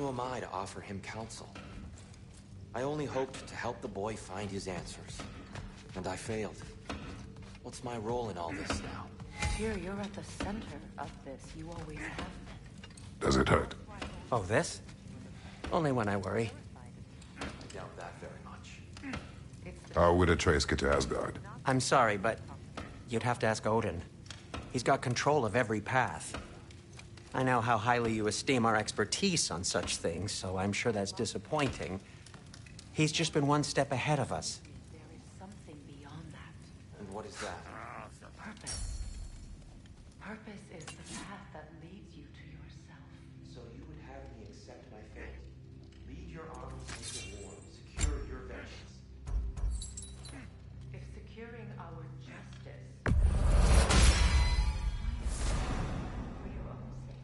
who am I to offer him counsel? I only hoped to help the boy find his answers. And I failed. What's my role in all this now? Tyr, you're at the center of this. You always have been. Does it hurt? Oh, this? Only when I worry. I doubt that very much. How would a trace get to Asgard? I'm sorry, but you'd have to ask Odin. He's got control of every path. I know how highly you esteem our expertise on such things, so I'm sure that's disappointing. He's just been one step ahead of us. There is something beyond that. And what is that? Purpose. Purpose is the path that leads you to yourself. So you would have me accept my fate, lead your armies into war, secure your vengeance. If securing our justice for your own sake.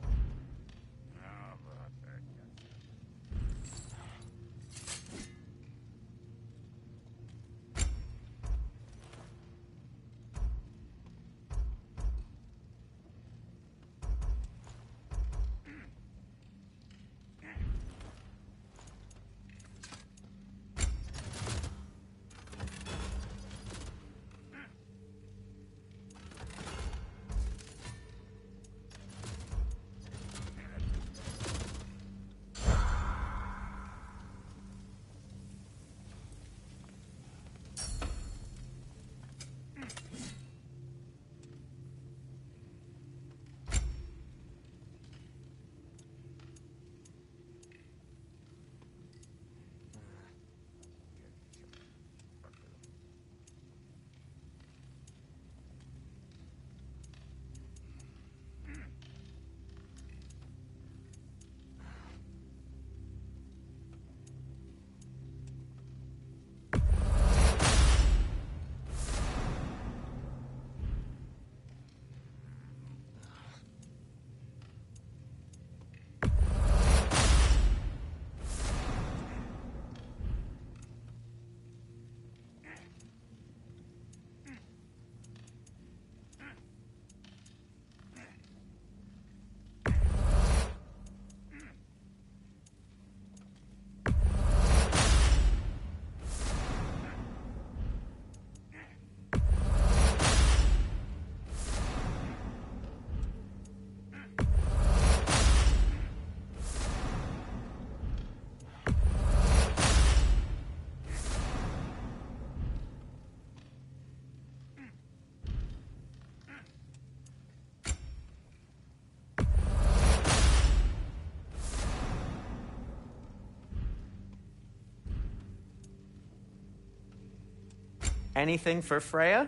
Anything for Freya?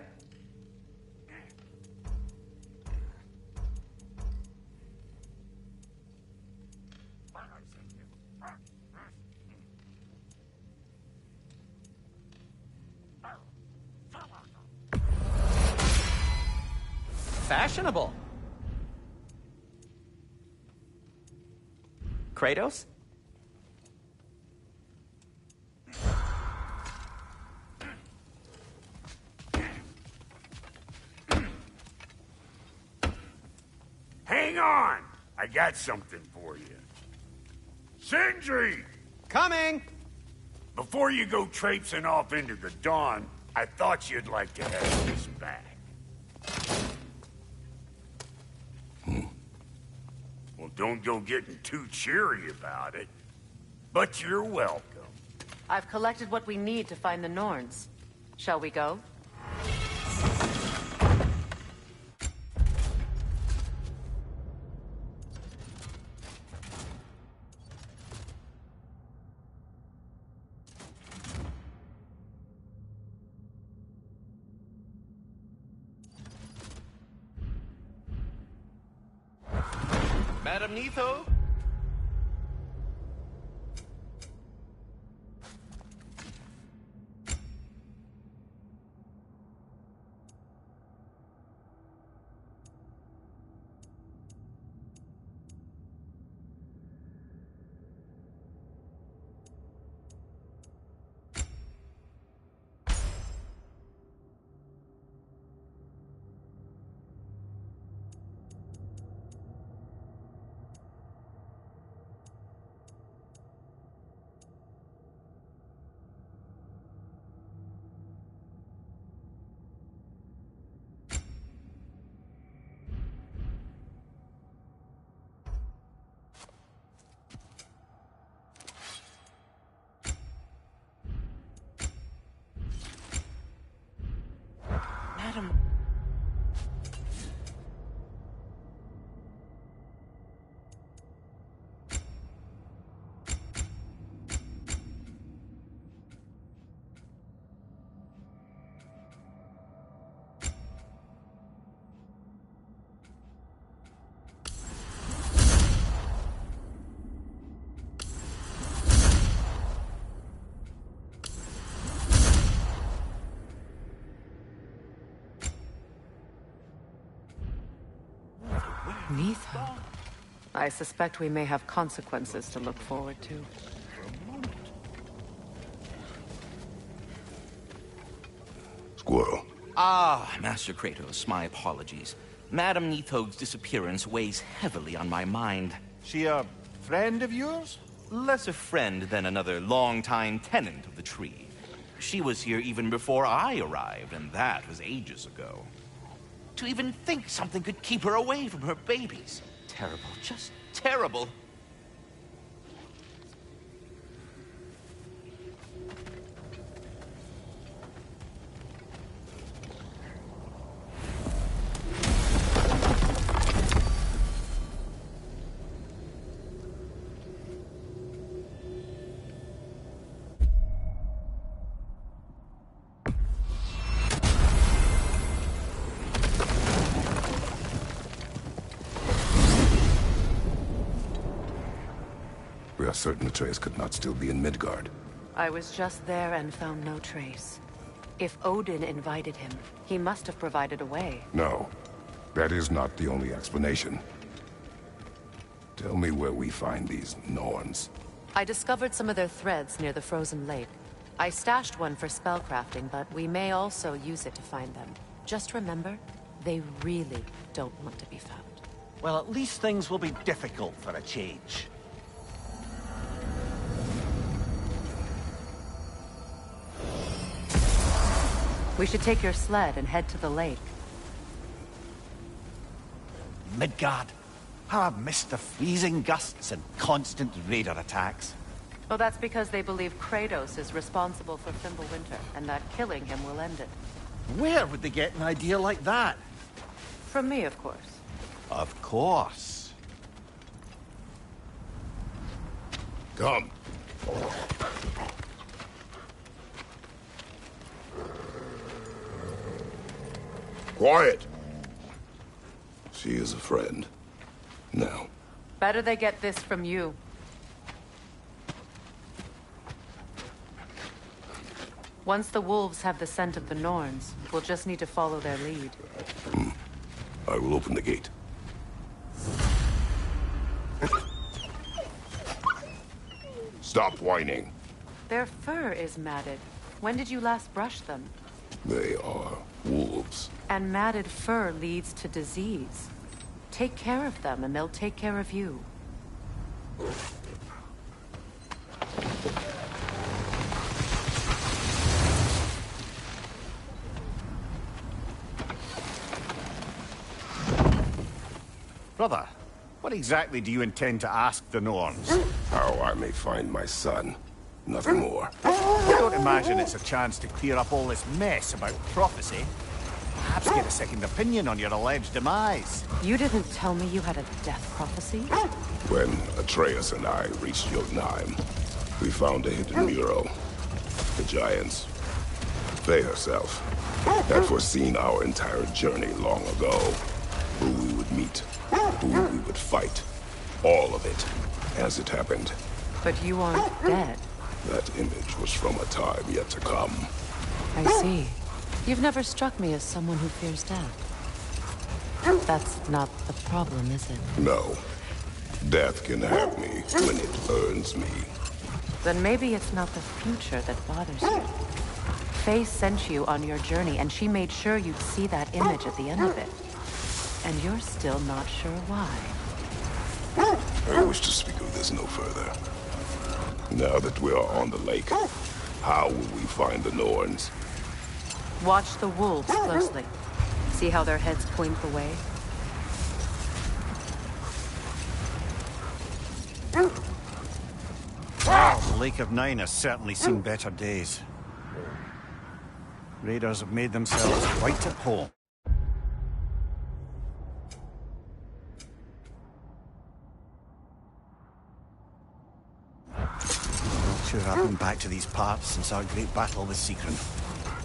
Fashionable. Kratos? Hang on! I got something for you. Sindri! Coming! Before you go traipsing off into the dawn, I thought you'd like to have this back. Well, don't go getting too cheery about it. But you're welcome. I've collected what we need to find the Norns. Shall we go? Madam Neatho? Neitho. I suspect we may have consequences to look forward to. Squirrel. Ah, Master Kratos, my apologies. Madame Neithog's disappearance weighs heavily on my mind. She a friend of yours? Less a friend than another long-time tenant of the tree. She was here even before I arrived, and that was ages ago. To even think something could keep her away from her babies. Terrible, just terrible. We are certain Atreus could not still be in Midgard. I was just there and found no trace. If Odin invited him, he must have provided a way. No, that is not the only explanation. Tell me where we find these Norns. I discovered some of their threads near the frozen lake. I stashed one for spellcrafting, but we may also use it to find them. Just remember, they really don't want to be found. Well, at least things will be difficult for a change. We should take your sled and head to the lake. Midgard. How I've missed the freezing gusts and constant raider attacks. Well, that's because they believe Kratos is responsible for Fimbulwinter, and that killing him will end it. Where would they get an idea like that? From me, of course. Of course. Come. Quiet! She is a friend. Now. Better they get this from you. Once the wolves have the scent of the Norns, we'll just need to follow their lead. I will open the gate. Stop whining. Their fur is matted. When did you last brush them? They are wolves. And matted fur leads to disease. Take care of them, and they'll take care of you. Brother, what exactly do you intend to ask the Norns? How I may find my son. Nothing more. I don't imagine it's a chance to clear up all this mess about prophecy. Perhaps get a second opinion on your alleged demise. You didn't tell me you had a death prophecy? When Atreus and I reached Jotunheim, we found a hidden mural. The giants, Faye herself, had foreseen our entire journey long ago. Who we would meet, who we would fight. All of it, as it happened. But you aren't dead. That image was from a time yet to come. I see. You've never struck me as someone who fears death. That's not the problem, is it? No. Death can have me when it earns me. Then maybe it's not the future that bothers you. Faye sent you on your journey, and she made sure you'd see that image at the end of it. And you're still not sure why. I wish to speak of this no further. Now that we are on the lake, how will we find the Norns? Watch the wolves closely. See how their heads point the way? The Lake of Nine has certainly seen better days. Raiders have made themselves quite at home. Sure, I've been back to these parts since our great battle with Secret.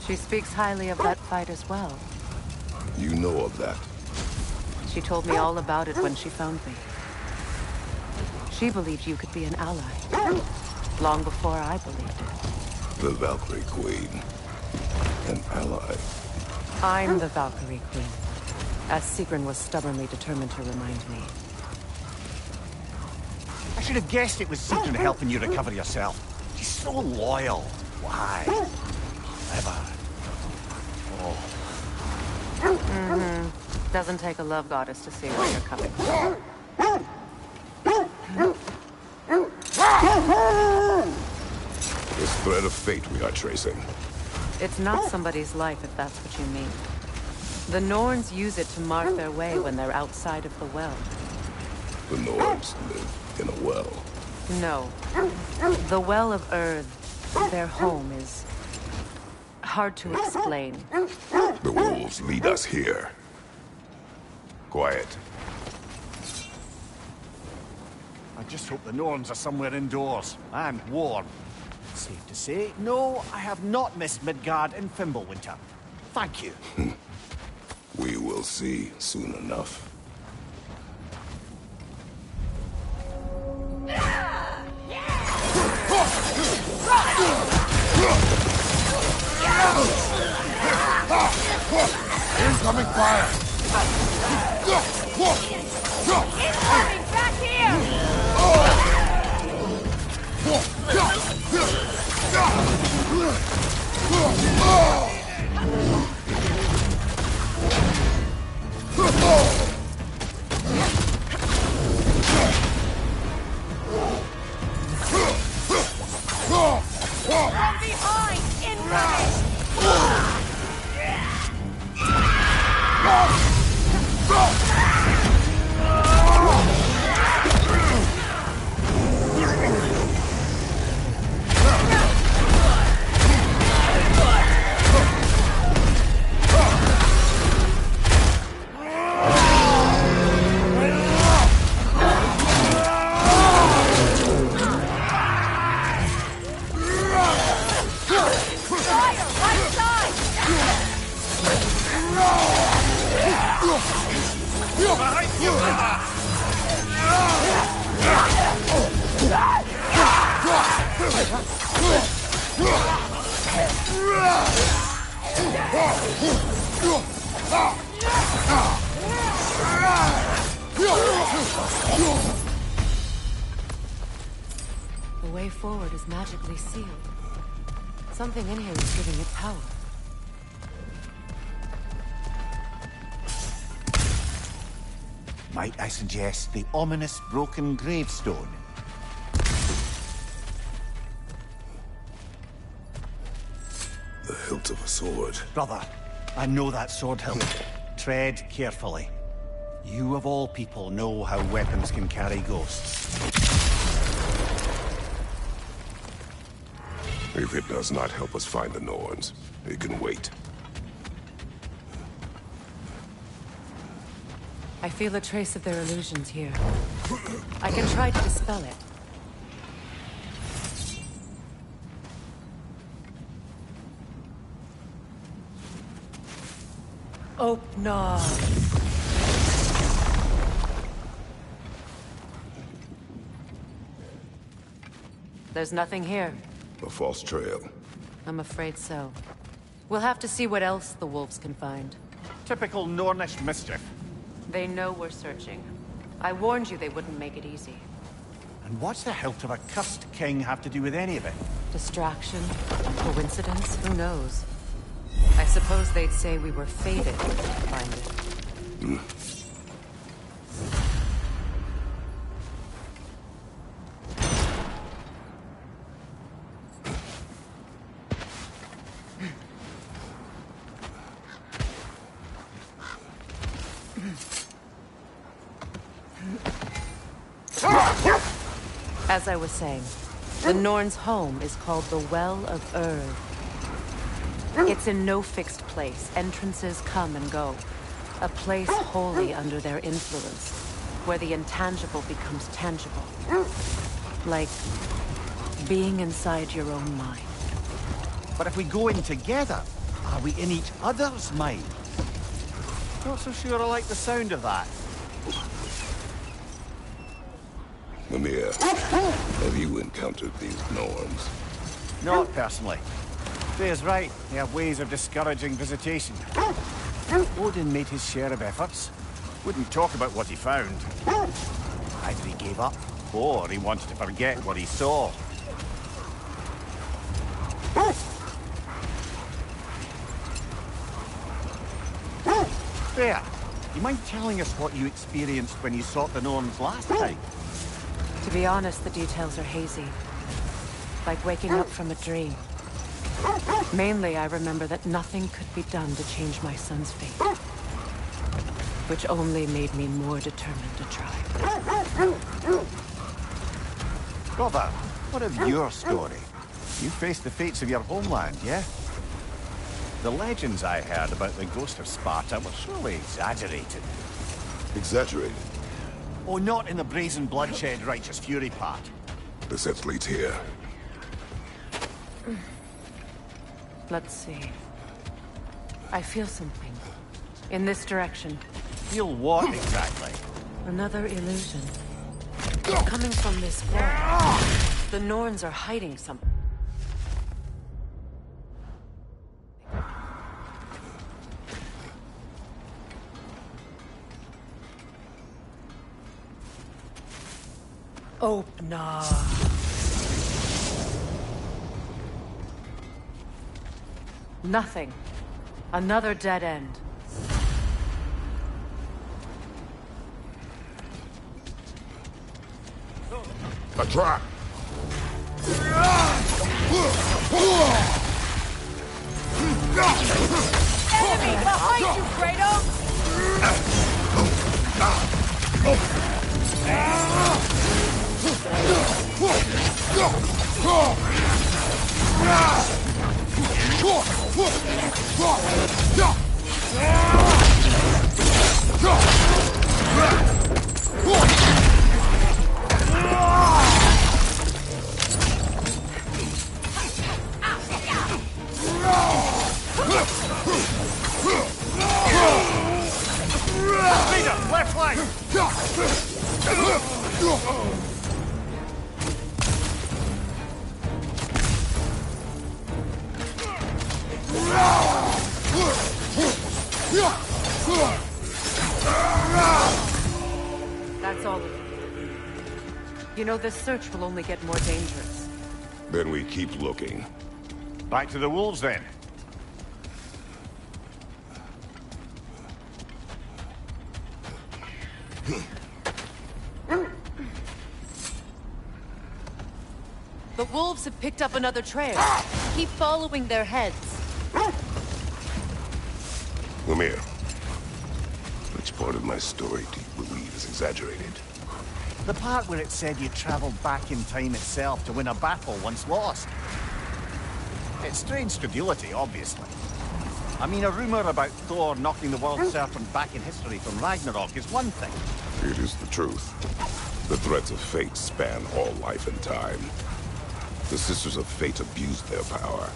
She speaks highly of that fight as well. You know of that. She told me all about it when she found me. She believed you could be an ally. Long before I believed it. The Valkyrie Queen. An ally. I'm the Valkyrie Queen. as Sigrun was stubbornly determined to remind me. I should have guessed it was Sigrun helping you recover yourself. She's so loyal. Why? Clever. Oh. Doesn't take a love goddess to see where you're coming from. This thread of fate we are tracing. It's not somebody's life, if that's what you mean. The Norns use it to mark their way when they're outside of the well. The Norns live in a well. No. The Well of Earth, their home, is hard to explain. The wolves lead us here. Quiet. I just hope the Norns are somewhere indoors and warm. Safe to say, no, I have not missed Midgard in Fimbulwinter. Thank you. We will see soon enough. Incoming fire! Incoming! Back here! From behind! Incoming! The way forward is magically sealed. Something in here is giving it power. Might I suggest the ominous broken gravestone? The hilt of a sword. Brother, I know that sword hilt. Tread carefully. You of all people know how weapons can carry ghosts. If it does not help us find the Norns, it can wait. I feel a trace of their illusions here. I can try to dispel it. Open. There's nothing here. A false trail. I'm afraid so. We'll have to see what else the wolves can find. Typical Nornish mischief. They know we're searching. I warned you they wouldn't make it easy. And what's the hilt of a cursed king have to do with any of it? Distraction? Coincidence? Who knows? I suppose they'd say we were fated to find it. As I was saying, the Norn's home is called the Well of Earth. It's in no fixed place. Entrances come and go. A place wholly under their influence, where the intangible becomes tangible. Like being inside your own mind. But if we go in together, are we in each other's mind? Not so sure I like the sound of that. Mimir, have you encountered these Norns? Not personally. Freya's right. They have ways of discouraging visitation. Odin made his share of efforts. Wouldn't talk about what he found. Either he gave up, or he wanted to forget what he saw. There. You mind telling us what you experienced when you sought the Norns last time? To be honest, the details are hazy. Like waking up from a dream. Mainly, I remember that nothing could be done to change my son's fate. Which only made me more determined to try. Brother, what of your story? You faced the fates of your homeland, yeah? The legends I heard about the ghost of Sparta were surely exaggerated. Exaggerated? Oh, not in the brazen bloodshed righteous fury part. The set leads here. Let's see. I feel something. In this direction. Feel what exactly? Another illusion. Coming from this wall. The Norns are hiding something. Opener. Nothing. Another dead end. A trap! Enemy behind you, Kratos! Leader, left flank! That's all of it. You know, this search will only get more dangerous. Then we keep looking. Back to the wolves, then. The wolves have picked up another trail. Keep following their heads. Ymir, which part of my story do you believe is exaggerated? The part where it said you traveled back in time itself to win a battle once lost. It's strange credulity, obviously. I mean, a rumor about Thor knocking the world serpent back in history from Ragnarok is one thing. It is the truth. The threads of fate span all life and time. The Sisters of Fate abused their power.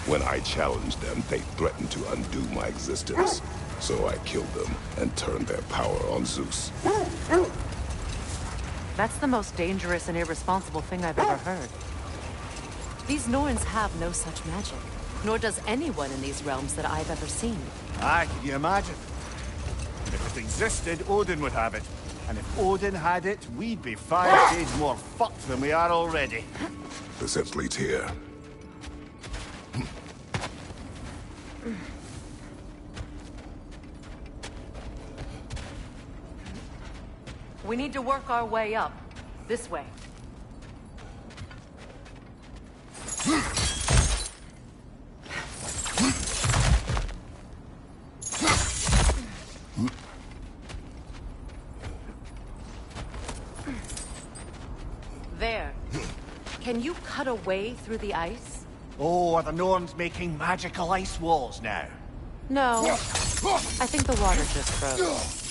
When I challenged them, they threatened to undo my existence. So I killed them and turned their power on Zeus. That's the most dangerous and irresponsible thing I've ever heard. These Norns have no such magic, nor does anyone in these realms that I've ever seen. Aye, can you imagine? If it existed, Odin would have it. And if Odin had it, we'd be 5 shades more fucked than we are already. The set leads here. We need to work our way up. This way. There. Can you cut a way through the ice? Oh, are the Norns making magical ice walls now? No. I think the water just froze.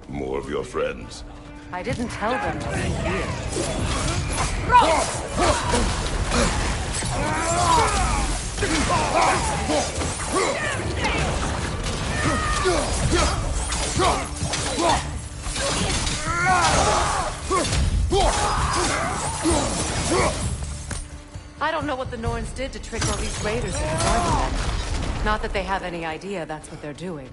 More of your friends. I didn't tell them to be here. I don't know what the Norns did to trick all these raiders into guarding them. Not that they have any idea that's what they're doing.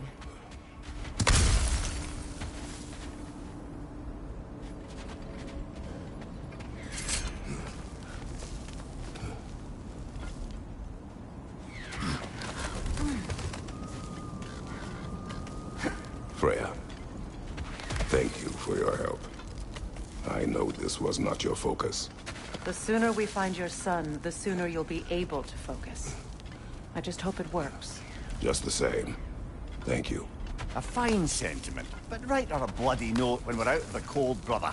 Freya, thank you for your help. I know this was not your focus. The sooner we find your son, the sooner you'll be able to focus. I just hope it works. Just the same. Thank you. A fine sentiment, but write her a bloody note when we're out in the cold, brother.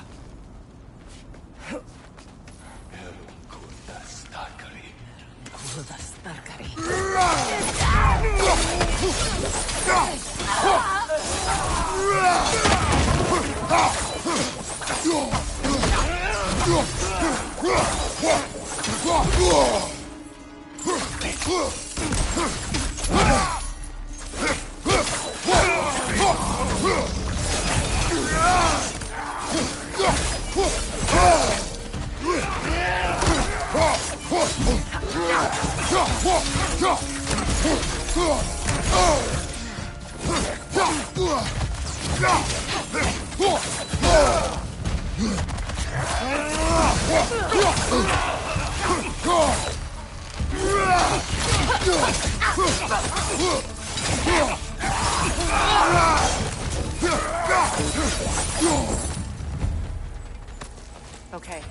Okay,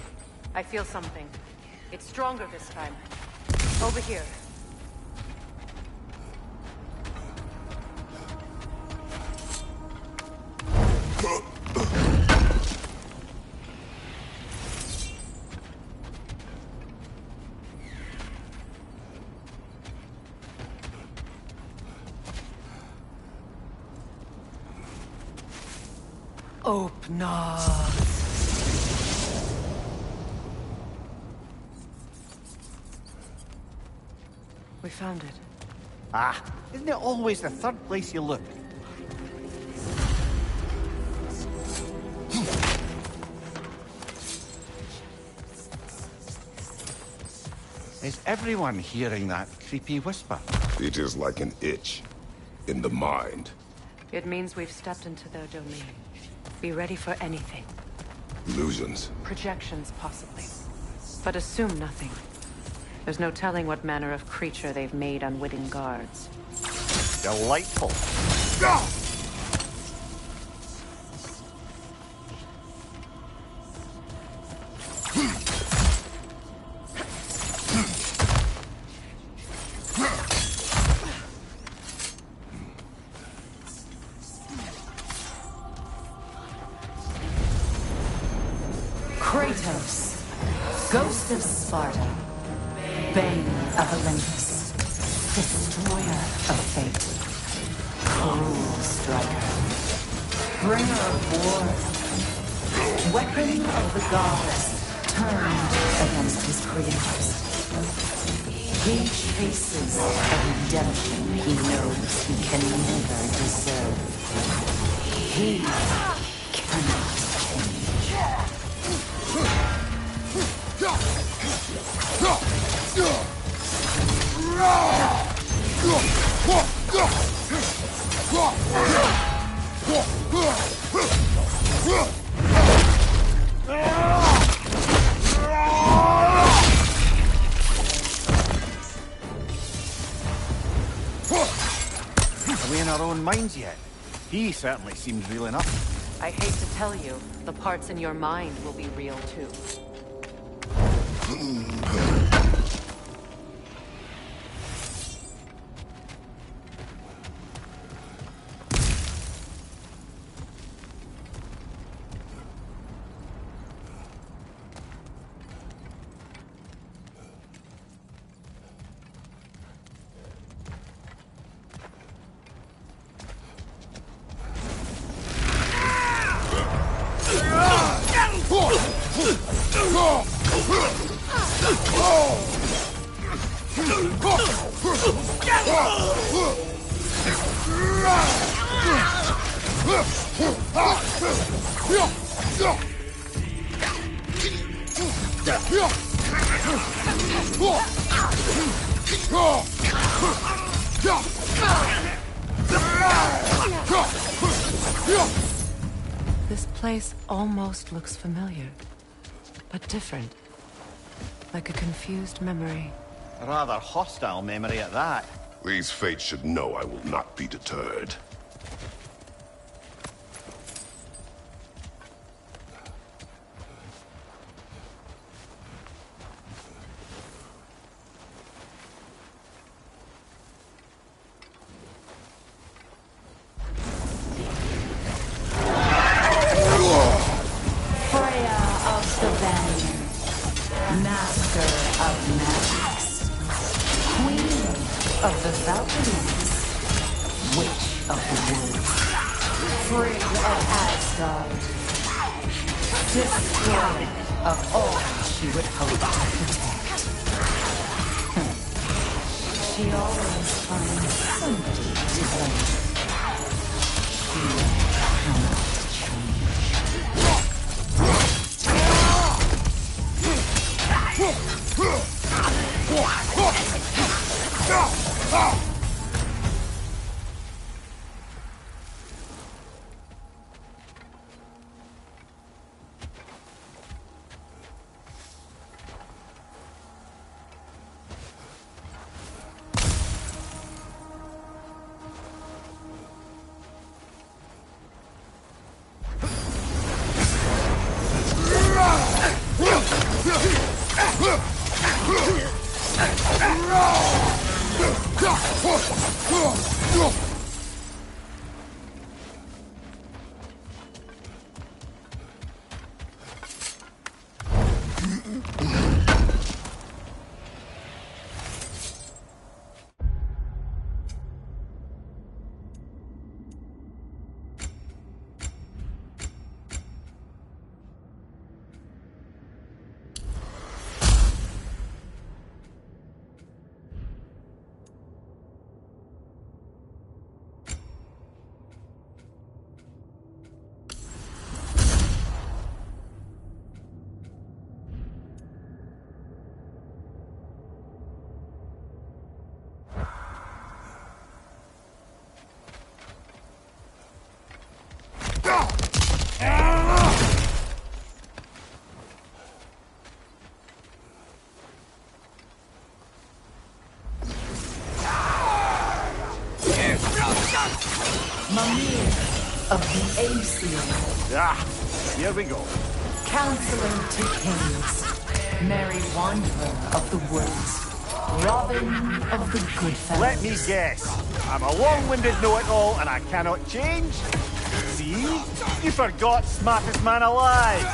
I feel something. It's stronger this time. Over here. Open up. We found it. Ah, isn't it always the third place you look? Is everyone hearing that creepy whisper? It is like an itch in the mind. It means we've stepped into their domain. Be ready for anything. Illusions. Projections, possibly. But assume nothing. There's no telling what manner of creature they've made unwitting guards. Delightful. Kratos, Ghost of Sparta, Bane of Olympus, Destroyer of Fate, Cruel Striker, Bringer of War, Weapon of the Gods, turned against his creators. He chases a redemption he knows he can never deserve. He cannot change. Are we in our own minds yet? He certainly seems real enough. I hate to tell you, the parts in your mind will be real too. This place almost looks familiar, but different. Like a confused memory. A rather hostile memory at that. These fates should know I will not be deterred. Of the Aesir. Here we go. Counselor to kings. Merry wanderer of the woods. Robin of the good fellows. Let me guess. I'm a long-winded know-it-all and I cannot change. See? You forgot smartest man alive.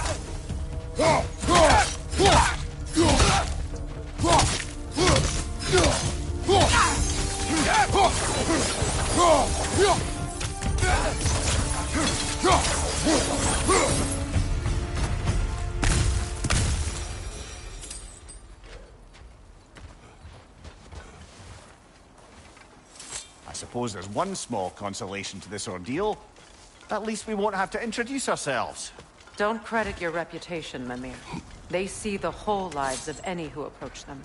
I suppose there's one small consolation to this ordeal. At least we won't have to introduce ourselves. Don't credit your reputation, Mimir. They see the whole lives of any who approach them.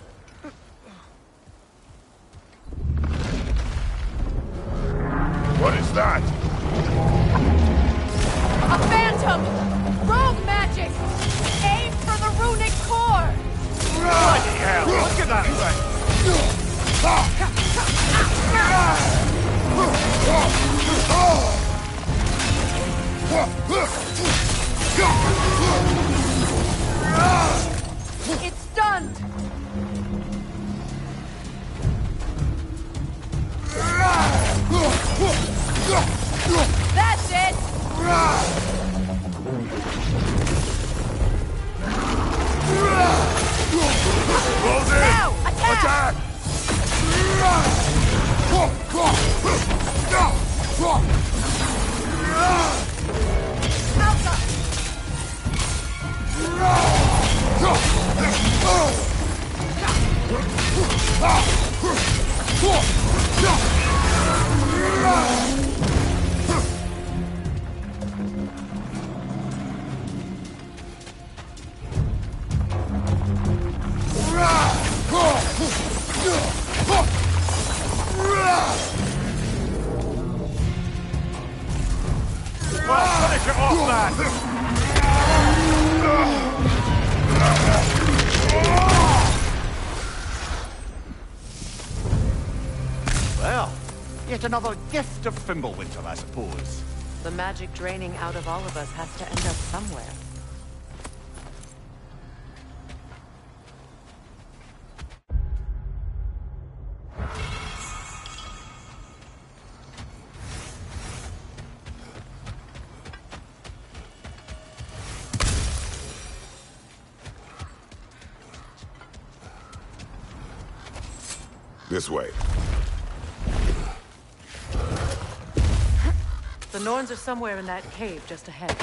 What is that? A phantom! Rogue magic! Aim for the runic core! Bloody hell, look at that thing! It's stunned! That's it! Close in! Now, attack! Yet another gift of Fimbulwinter, I suppose. The magic draining out of all of us has to end up somewhere. This way. The Norns are somewhere in that cave just ahead.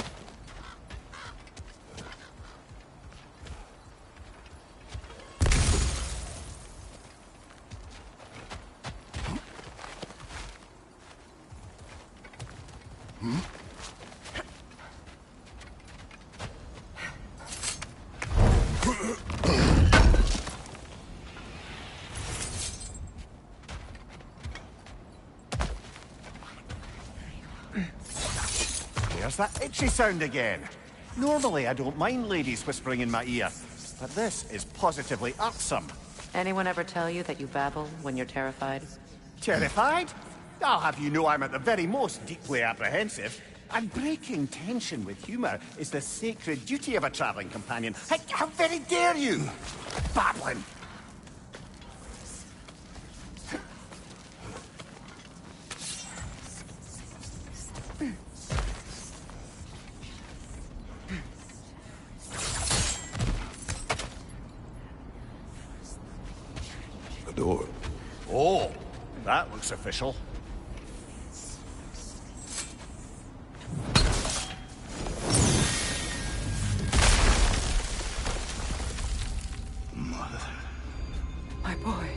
There's that itchy sound again. Normally, I don't mind ladies whispering in my ear, but this is positively irksome. Anyone ever tell you that you babble when you're terrified? Terrified? I'll have you know I'm at the very most deeply apprehensive. And breaking tension with humor is the sacred duty of a traveling companion. How very dare you! Babbling! Door. Oh, that looks official. Mother. My boy.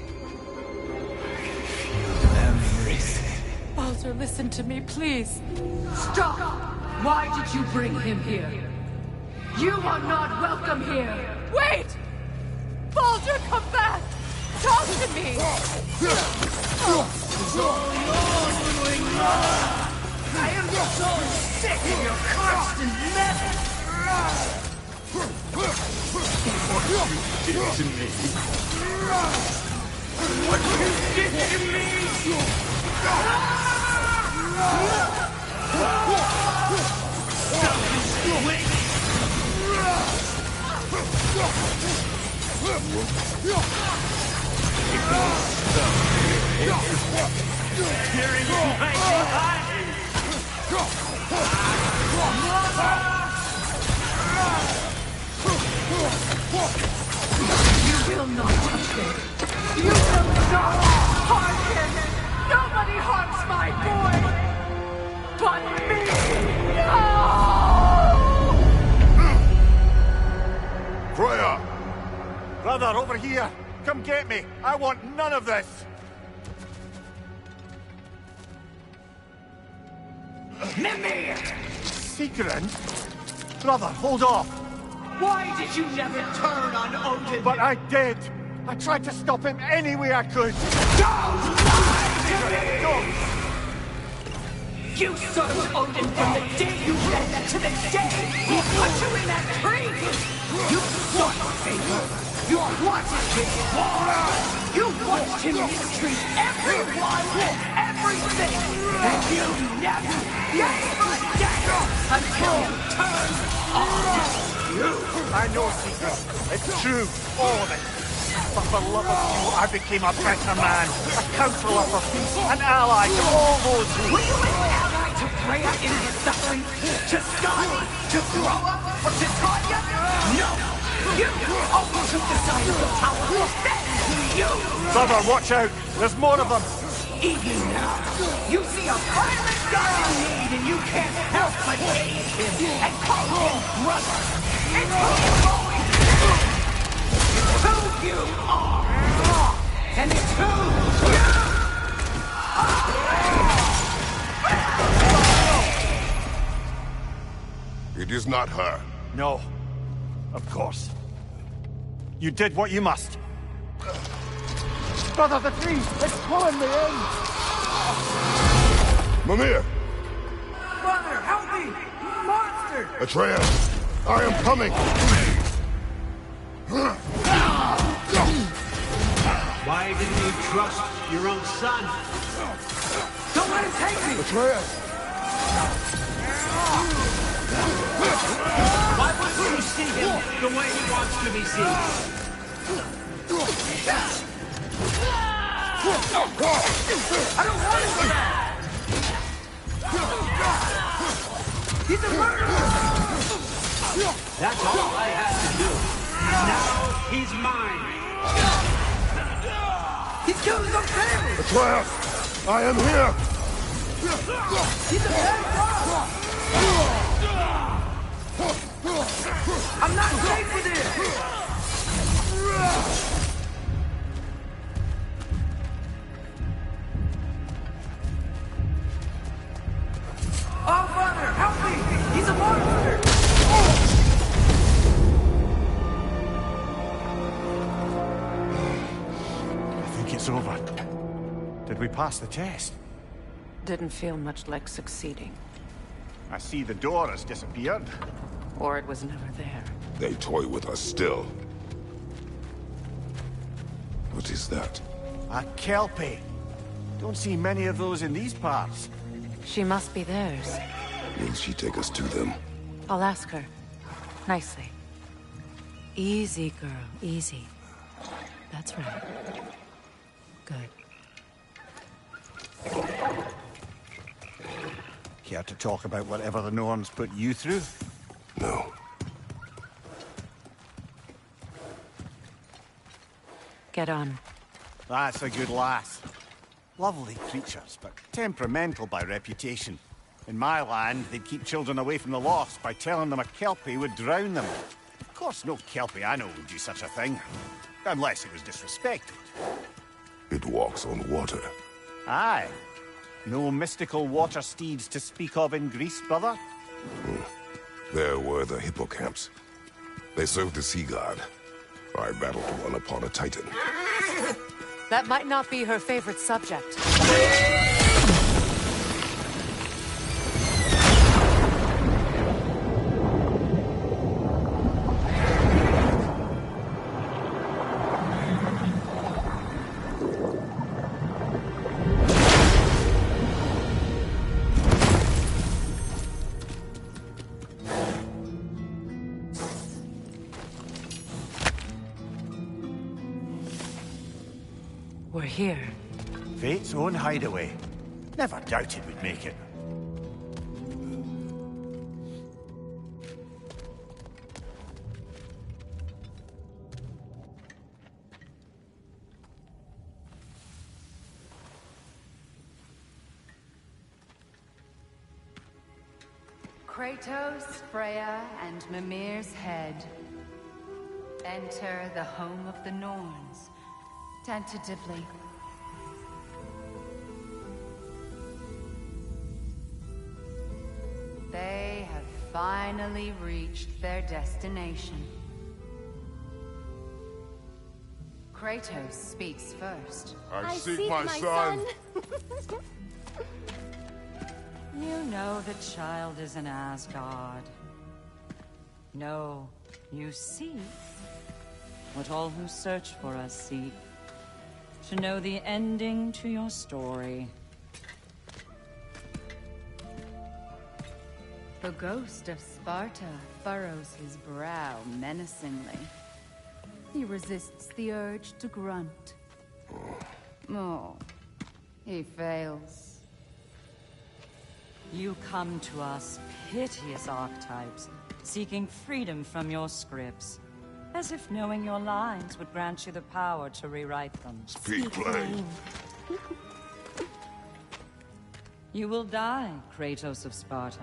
Everything. Baldur, listen to me, please. Stop! Why did you bring him here? You are not welcome here! Wait! Baldur, come back! Talk to me! I am so sick of your constant mess! What you did to me! What you did to me! You will not touch him. You will not harm him. Nobody harms my boy but me. No! Freya! Brother, over here! Come get me! I want none of this! Mimir! Sigrun? Brother, hold off! Why did you never turn on Odin? But I did! I tried to stop him any way I could! Don't lie to me! Don't! You served Odin from the day you led to the day he put you in that tree! You sought favor! You wanted his war! You watched him mistreat everyone and everything! And you never gave a damn until you turned on you! I know, Sigrun. It's true, all of it. But for love of you, I became a better man, a counselor for peace, an ally to all those who... Were you an ally to Freya in her suffering? To Skadi? To Groa? Or to Tanya? No! You overtook the side of the power, then you! Brother, watch out! There's more of them! Even now, you see a violent guy in need and you can't help but aid him and call him brother! It's who you've always been! It's who you are! And it's who you are! It is not her. No. Of course. You did what you must. Brother, the tree! It's pulling me in! Mimir! Brother, help me! Monster! Atreus! I am coming! Why didn't you trust your own son? let him take me! Atreus! Why wouldn't you see him the way he wants to be seen? I don't want him for that! He's a murderer! That's all I have to do. Now he's mine. He's killing some family! Atreus! I am here! He's a bad guy! I'm not safe for this! Oh, brother, help me! He's a monster! I think it's over. Did we pass the test? Didn't feel much like succeeding. I see the door has disappeared. Or it was never there. They toy with us still. What is that? A Kelpie. Don't see many of those in these parts. She must be theirs. Will she take us to them? I'll ask her. Nicely. Easy, girl. Easy. That's right. Good. Care to talk about whatever the Norns put you through? No. Get on. That's a good lass. Lovely creatures, but temperamental by reputation. In my land, they'd keep children away from the lost by telling them a Kelpie would drown them. Of course, no Kelpie I know would do such a thing. Unless it was disrespected. It walks on water. Aye. No mystical water steeds to speak of in Greece, brother? There were the hippocamps. They served the sea god. I battled one upon a titan. That might not be her favorite subject. We're here. Fate's own hideaway. Never doubted we'd make it. Kratos, Freya, and Mimir's head. Enter the home of the Norns. Tentatively. They have finally reached their destination. Kratos speaks first. I seek my son. You know the child is in Asgard. No, you seek what all who search for us seek. To know the ending to your story. The ghost of Sparta furrows his brow menacingly. He resists the urge to grunt. Oh, he fails. You come to us, piteous archetypes, seeking freedom from your scripts. As if knowing your lines would grant you the power to rewrite them. Speak plain. You will die, Kratos of Sparta.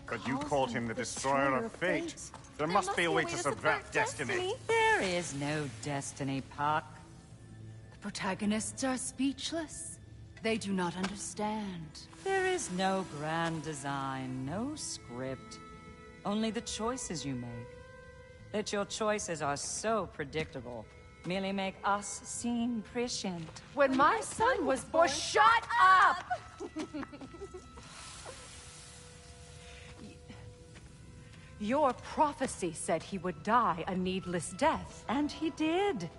But you called him the Destroyer of Fate. There must be a way to subvert destiny. There is no destiny, Puck. The protagonists are speechless. They do not understand. There is no grand design, no script. Only the choices you make. That your choices are so predictable, merely make us seem prescient. When my son was born... Shut up! Your prophecy said he would die a needless death. And he did.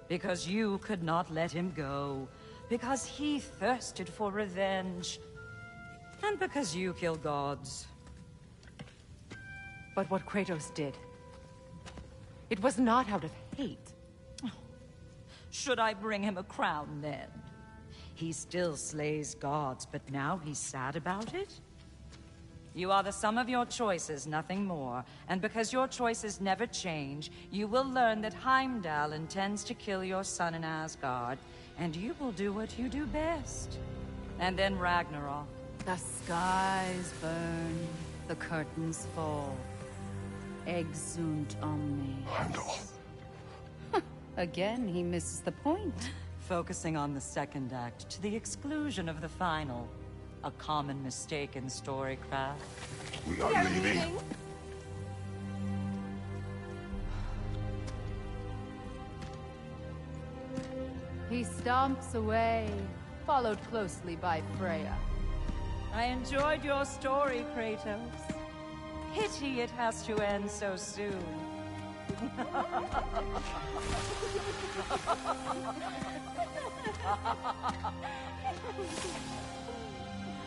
Because you could not let him go. Because he thirsted for revenge. And because you kill gods. But what Kratos did, it was not out of hate. Should I bring him a crown then? He still slays gods, but now he's sad about it? You are the sum of your choices, nothing more. And because your choices never change, you will learn that Heimdall intends to kill your son in Asgard, and you will do what you do best. And then Ragnarok. The skies burn, the curtains fall. Exunt omnes. Heimdall. Again, he misses the point. Focusing on the second act to the exclusion of the final. A common mistake in storycraft. We are leaving. He stomps away, followed closely by Freya. I enjoyed your story, Kratos. Pity it has to end so soon.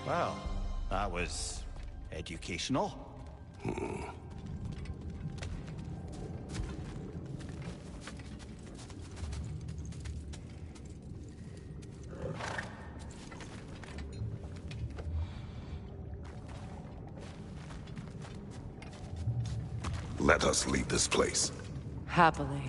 Well, that was educational. Let us leave this place. Happily.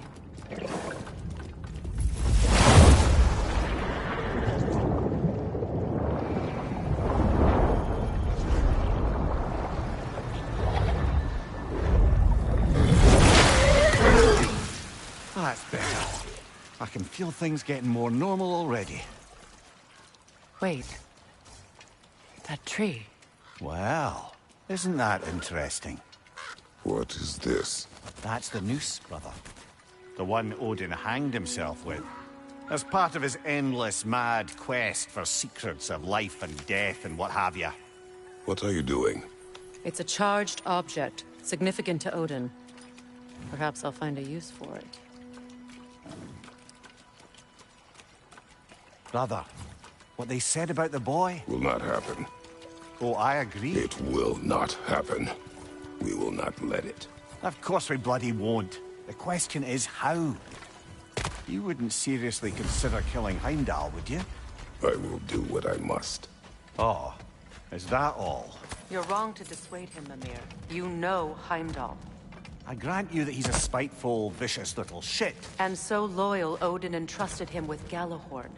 That's better. I can feel things getting more normal already. Wait. That tree. Well, isn't that interesting? What is this? That's the noose, brother. The one Odin hanged himself with. As part of his endless, mad quest for secrets of life and death and what have you. What are you doing? It's a charged object, significant to Odin. Perhaps I'll find a use for it. Brother, what they said about the boy? Will not happen. Oh, I agree. It will not happen. We will not let it. Of course we bloody won't. The question is how. You wouldn't seriously consider killing Heimdall, would you? I will do what I must. Oh, is that all? You're wrong to dissuade him, Mimir. You know Heimdall. I grant you that he's a spiteful, vicious little shit. And so loyal, Odin entrusted him with Galahorn.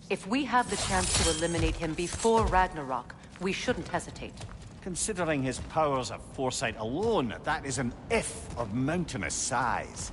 If we have the chance to eliminate him before Ragnarok, we shouldn't hesitate. Considering his powers of foresight alone, that is an if of mountainous size.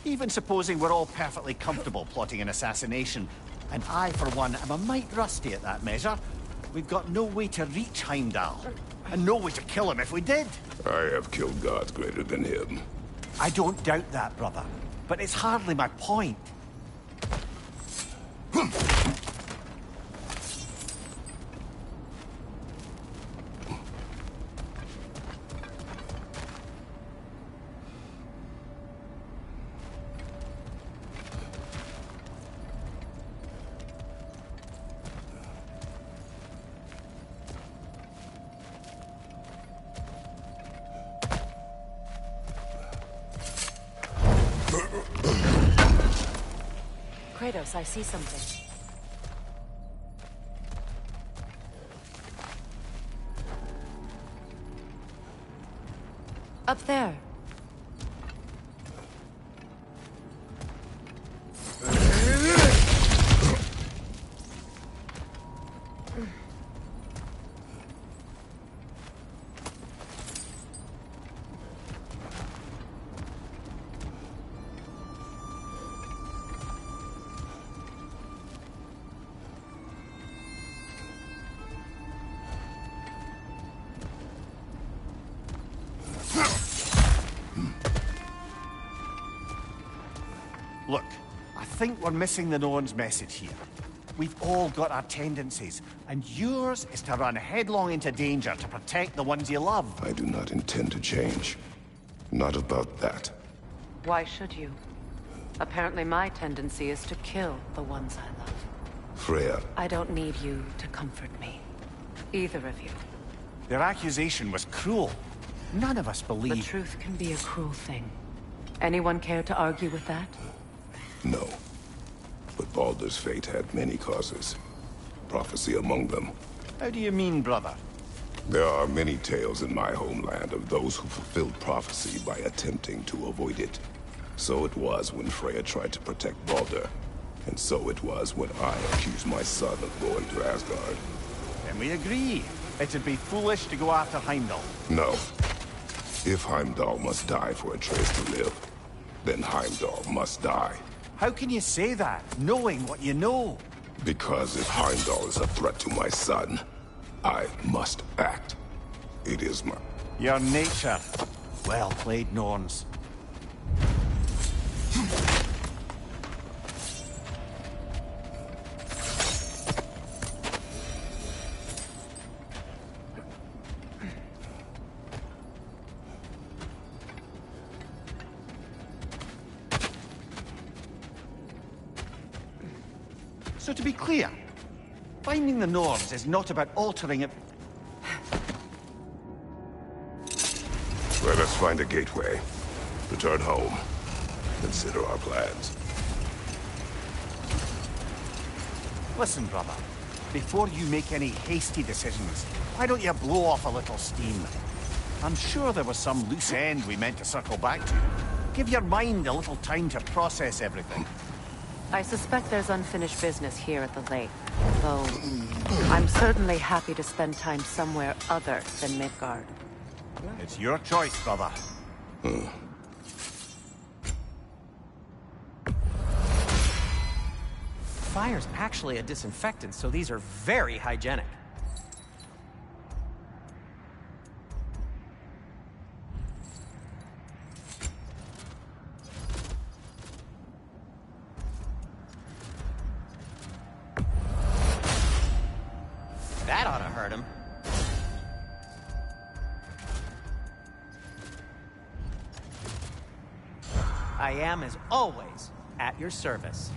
Even supposing we're all perfectly comfortable plotting an assassination, and I, for one, am a mite rusty at that measure, we've got no way to reach Heimdall, and no way to kill him if we did. I have killed gods greater than him. I don't doubt that, brother, but it's hardly my point. Kratos, I see something. Up there. Look, I think we're missing the Norn's message here. We've all got our tendencies, and yours is to run headlong into danger to protect the ones you love. I do not intend to change. Not about that. Why should you? Apparently my tendency is to kill the ones I love. Freya. I don't need you to comfort me. Either of you. Their accusation was cruel. None of us believe... The truth can be a cruel thing. Anyone care to argue with that? No. But Baldur's fate had many causes. Prophecy among them. How do you mean, brother? There are many tales in my homeland of those who fulfilled prophecy by attempting to avoid it. So it was when Freya tried to protect Baldur. And so it was when I accused my son of going to Asgard. And we agree. It'd be foolish to go after Heimdall. No. If Heimdall must die for Atreus to live, then Heimdall must die. How can you say that, knowing what you know? Because if Heimdall is a threat to my son, I must act. It is my... Your nature. Well played, Norns. So to be clear, finding the Norns is not about altering it. Let us find a gateway. Return home. Consider our plans. Listen, brother. Before you make any hasty decisions, why don't you blow off a little steam? I'm sure there was some loose end we meant to circle back to. Give your mind a little time to process everything. I suspect there's unfinished business here at the lake. Though, I'm certainly happy to spend time somewhere other than Midgard. It's your choice, brother. Fire's actually a disinfectant, so these are very hygienic. That ought to hurt him. I am, as always, at your service.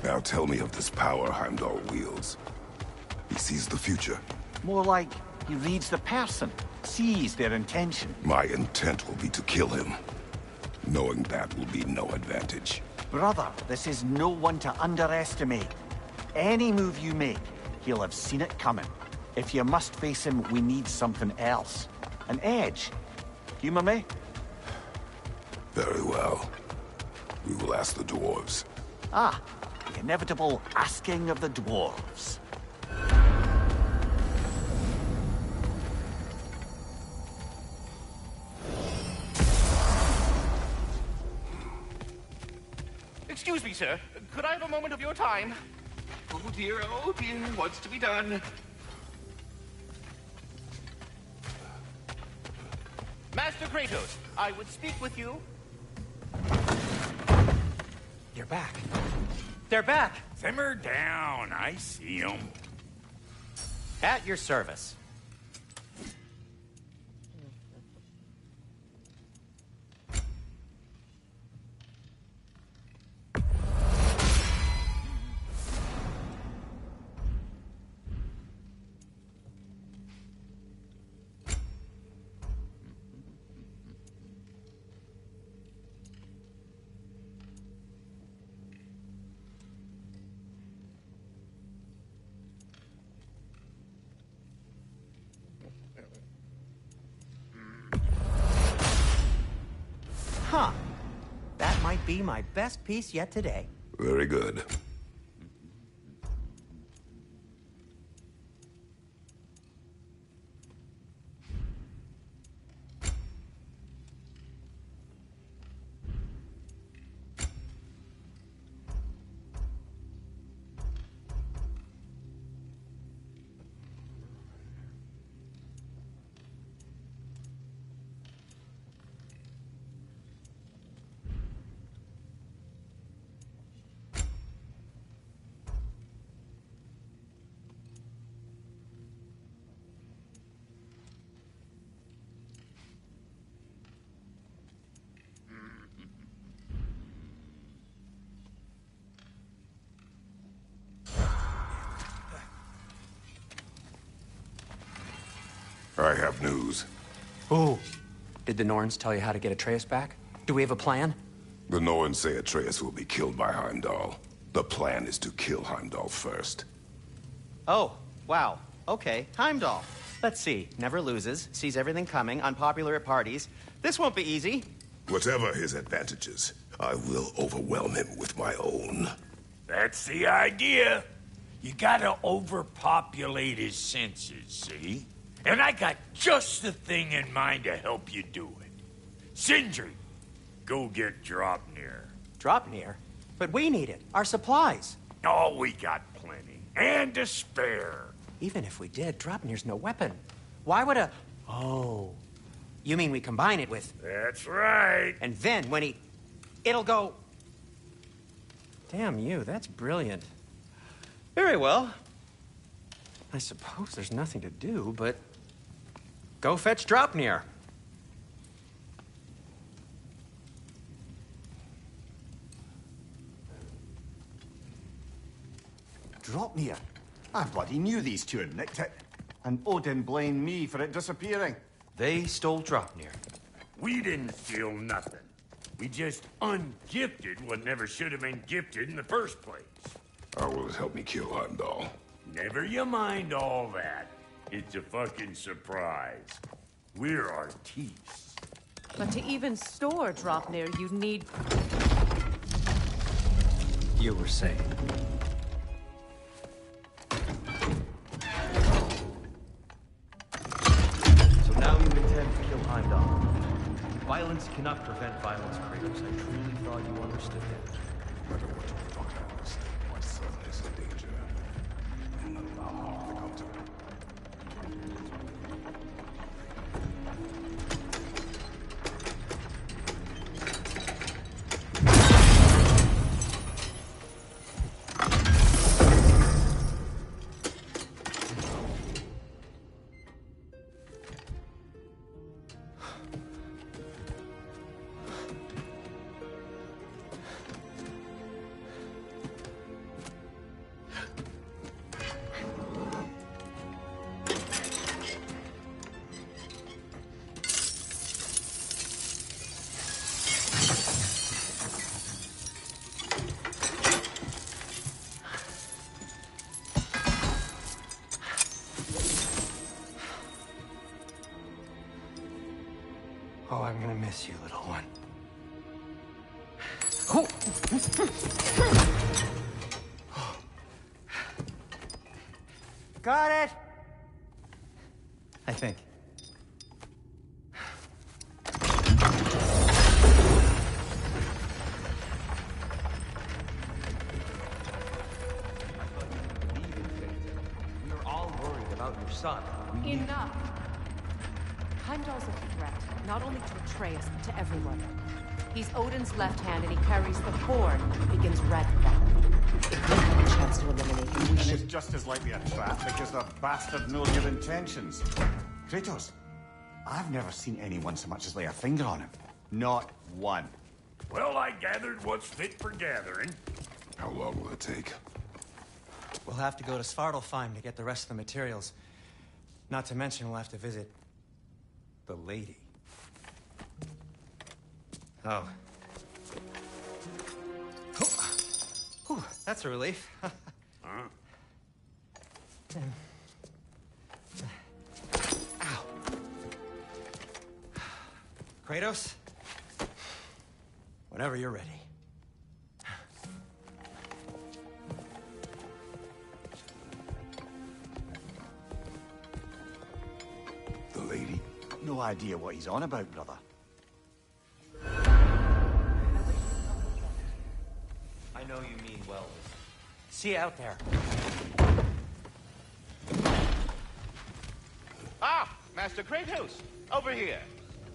Now tell me of this power Heimdall wields. He sees the future. More like he reads the person, sees their intention. My intent will be to kill him. Knowing that will be no advantage. Brother, this is no one to underestimate. Any move you make, he'll have seen it coming. If you must face him, we need something else. An edge. Humor me? Very well. We will ask the dwarves. Ah, the inevitable asking of the dwarves. Excuse me, sir. Could I have a moment of your time? Oh dear, what's to be done? Master Kratos, I would speak with you. You're back. They're back! Simmer down, I see them. At your service. Huh. That might might be my best piece yet today. Very good. I have news. Ooh. Did the Norns tell you how to get Atreus back? Do we have a plan? The Norns say Atreus will be killed by Heimdall. The plan is to kill Heimdall first. Oh, wow. Okay, Heimdall. Let's see. Never loses, sees everything coming, unpopular at parties. This won't be easy. Whatever his advantages, I will overwhelm him with my own. That's the idea. You gotta overpopulate his senses, see? And I got just the thing in mind to help you do it. Sindri, go get Draupnir. Draupnir? But we need it. Our supplies. Oh, we got plenty. And to spare. Even if we did, Draupnir's no weapon. Why would a... Oh. You mean we combine it with... That's right. And then when he... It'll go... Damn you, that's brilliant. Very well. I suppose there's nothing to do, but... Go fetch Draupnir. Draupnir? I bloody knew these two had nicked it. And Odin blamed me for it disappearing. They stole Draupnir. We didn't steal nothing. We just ungifted what never should have been gifted in the first place. How will it help me kill Heimdall? Never you mind all that. It's a fucking surprise. We're artistes. But to even store Draupnir, you need... You were saying. So now you intend to kill Heimdall. Violence cannot prevent violence, Kratos. I truly thought you understood that. I don't want to fucking understand. My son is in danger. And not allow harm to come to him. Oh, I'm gonna miss you, little one. Oh. Got it! I think. We were all worried about your son. Enough! Heimdall's a threat, not only to Atreus, but to everyone. He's Odin's left hand, and he carries the horn that begins Ragnarök. If we have a chance to eliminate him, we And should... it's just as likely a trap because the bastard knows your intentions. Kratos, I've never seen anyone so much as lay a finger on him. Not one. Well, I gathered what's fit for gathering. How long will it take? We'll have to go to Svartalfheim to get the rest of the materials. Not to mention we'll have to visit... the lady. Oh. Whew, that's a relief. Huh? Ow. Kratos? Whenever you're ready. no idea what he's on about, brother. I know you mean well. See you out there. Ah, Master Kratos, over here.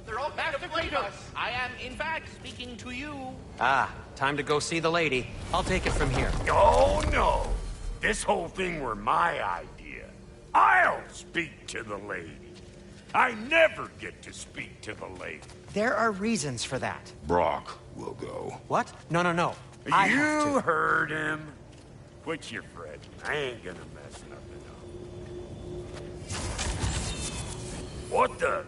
They're all Master Kratos, I am, in fact, speaking to you. Ah, time to go see the lady. I'll take it from here. Oh, no. This whole thing were my idea. I'll speak to the lady. I never get to speak to the lady. There are reasons for that. Brock will go. What? No, no, no. I have You to. heard him. Quit your fretting. I ain't gonna mess nothing up. What the?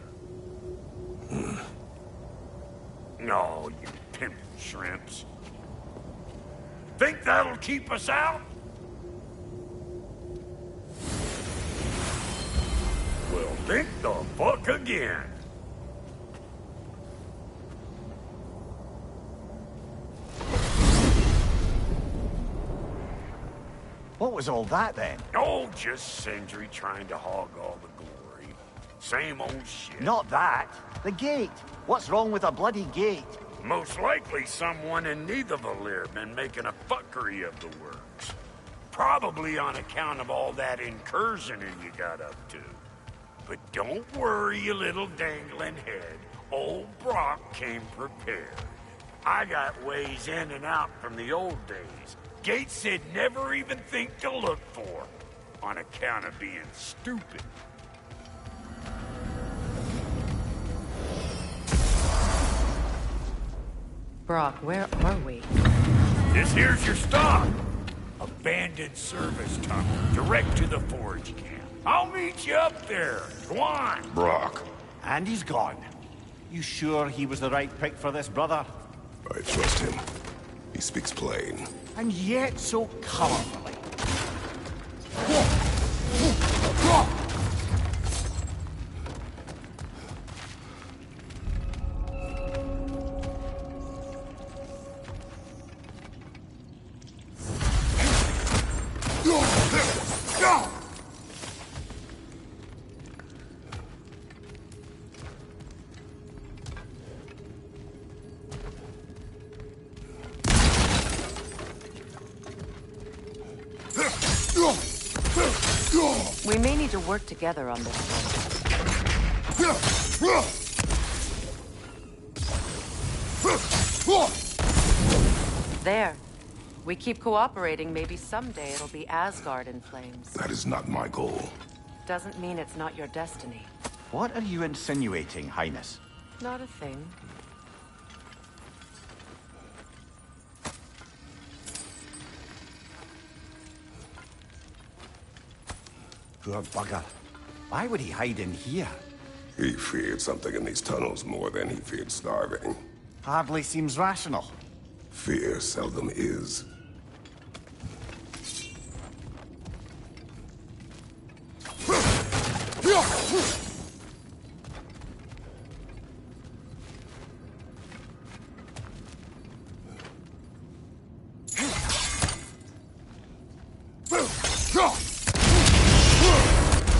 No, you pimping shrimps. Think that'll keep us out? Well, think the fuck again. What was all that, then? Oh, just Sindri trying to hog all the glory. Same old shit. Not that. The gate. What's wrong with a bloody gate? Most likely someone in Nidavellir been making a fuckery of the works. Probably on account of all that incursioning you got up to. But don't worry, you little dangling head. Old Brock came prepared. I got ways in and out from the old days. Gates they'd never even think to look for, on account of being stupid. Brock, where are we? This here's your stop. Abandoned service tunnel, direct to the forge camp. I'll meet you up there. Go on. Brock, And he's gone. You sure he was the right pick for this, brother? I trust him. He speaks plain. And yet so colorfully. We may need to work together on this one. There. We keep cooperating, maybe someday it'll be Asgard in flames. That is not my goal. Doesn't mean it's not your destiny. What are you insinuating, Highness? Not a thing. Poor bugger. Why would he hide in here? He feared something in these tunnels more than he feared starving. Hardly seems rational. Fear seldom is.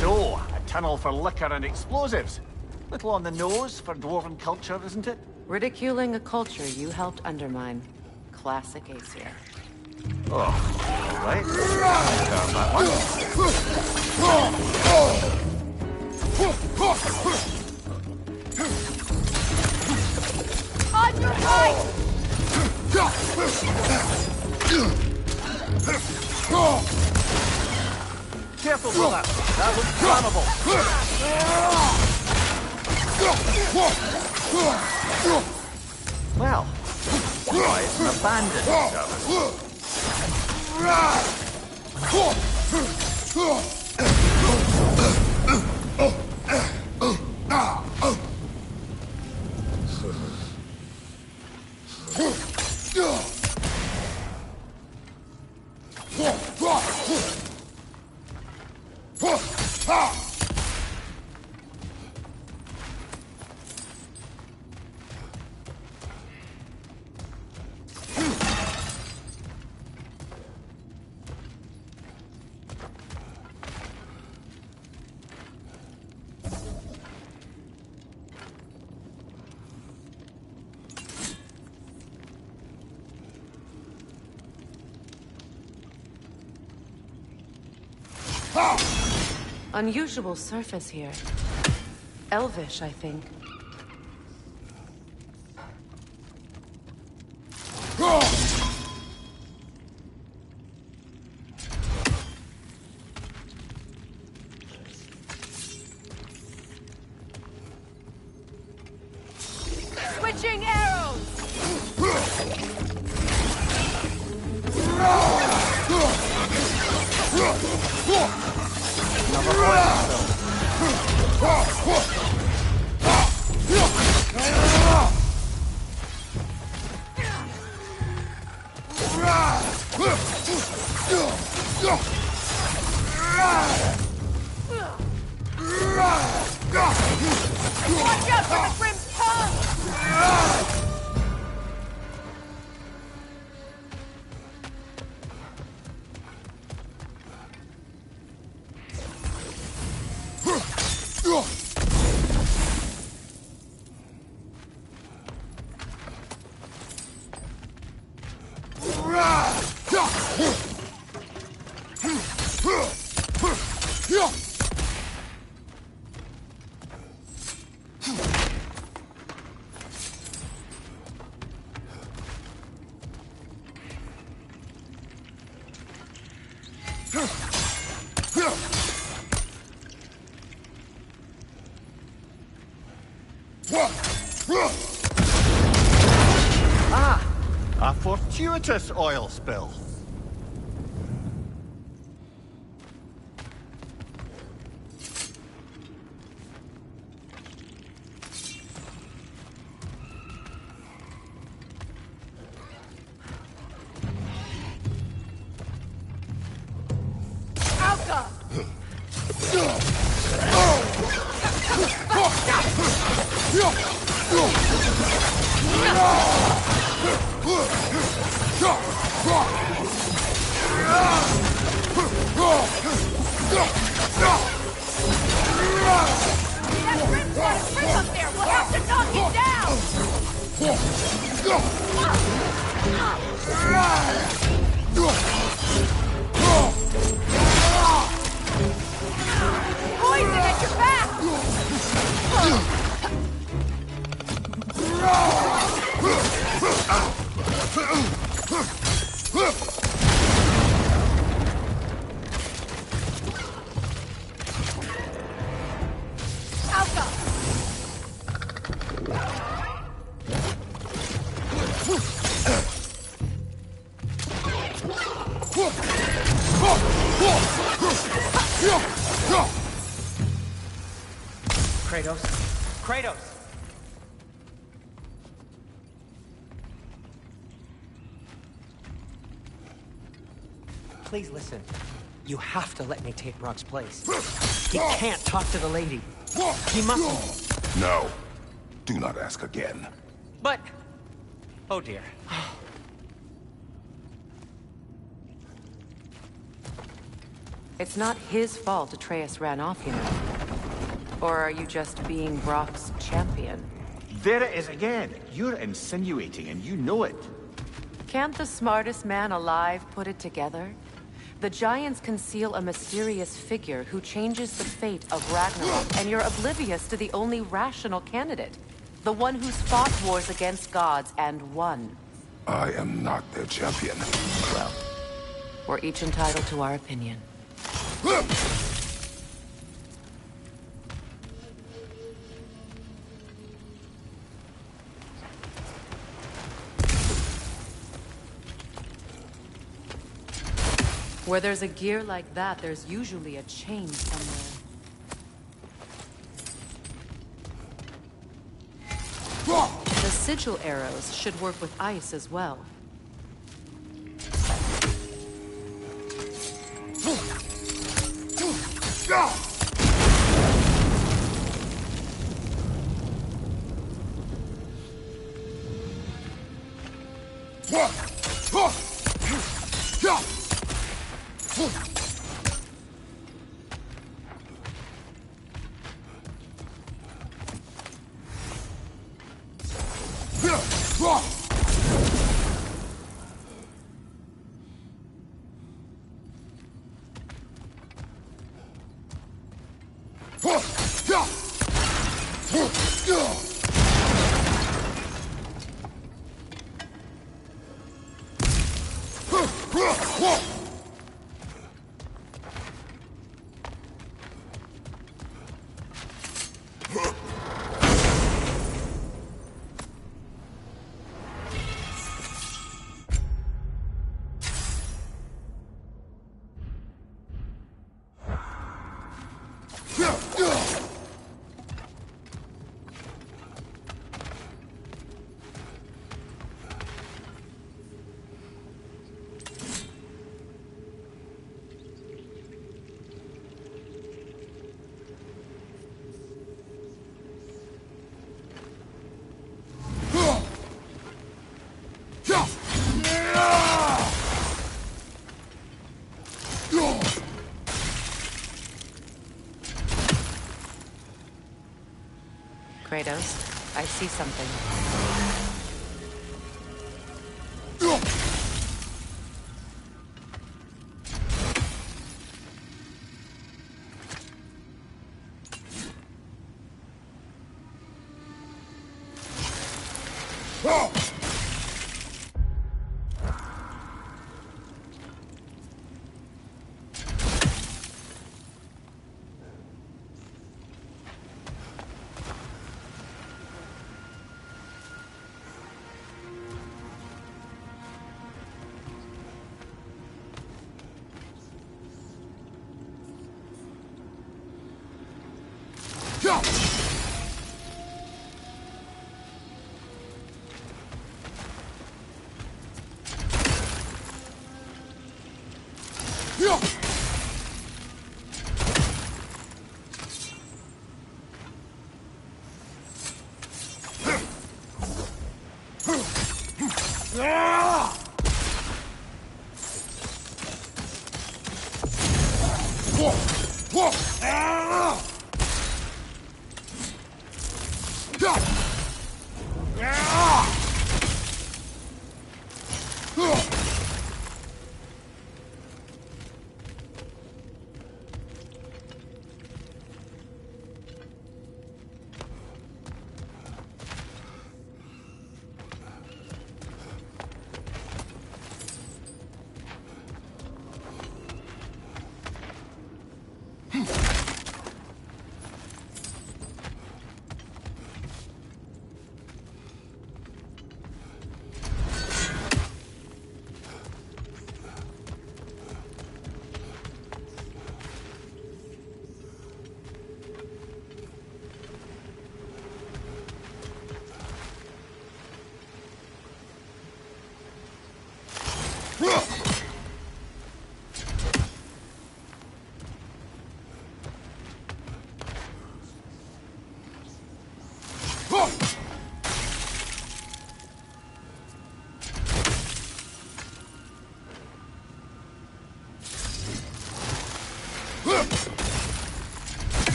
So, a tunnel for liquor and explosives. Little on the nose for dwarven culture, isn't it? Ridiculing a culture you helped undermine. Classic Aesir. Oh, all right. Turn that one. On your right! Careful, brother. That looks flammable. Well, why it's an abandoned Unusual surface here. Elvish, I think. Switching arrows! Watch out for the Grim's tongue! A fortuitous oil spill. Kratos? Kratos! Please listen. You have to let me take Rock's place. He can't talk to the lady. He mustn't. No. Do not ask again. But... Oh dear. It's not his fault Atreus ran off, you know. Or are you just being Brock's champion? There it is again. You're insinuating and you know it. Can't the smartest man alive put it together? The Giants conceal a mysterious figure who changes the fate of Ragnarök, and you're oblivious to the only rational candidate. The one who's fought wars against gods and won. I am not their champion. Well, we're each entitled to our opinion. Where there's a gear like that, there's usually a chain somewhere. The sigil arrows should work with ice as well. Kratos. I see something.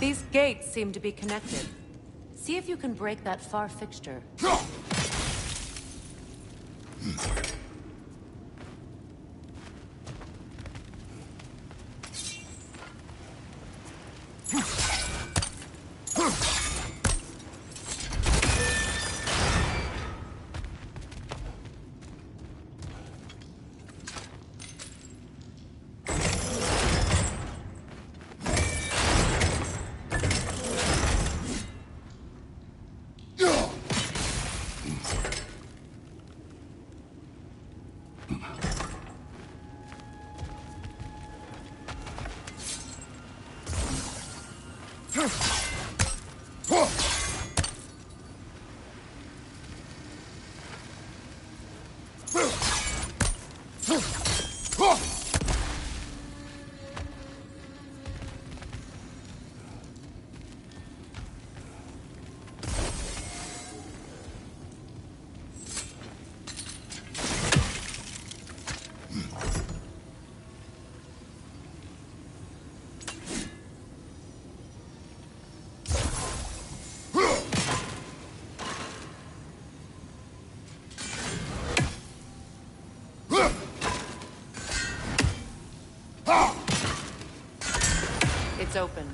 These gates seem to be connected. See if you can break that far fixture. It's open.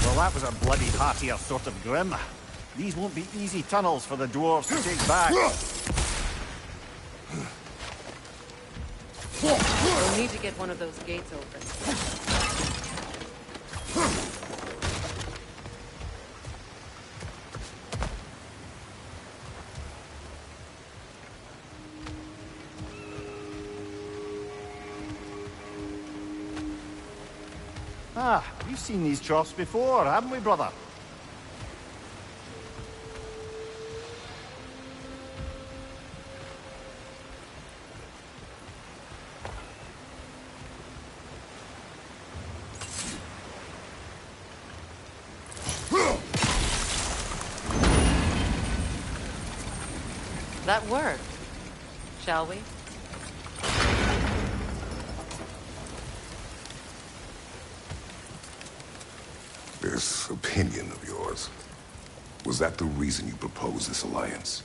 Well, that was a bloody heartier sort of grim. These won't be easy tunnels for the dwarves to take back. We'll need to get one of those gates open. Ah, we've seen these troughs before, haven't we, brother? That worked. Shall we? This opinion of yours, was that the reason you proposed this alliance?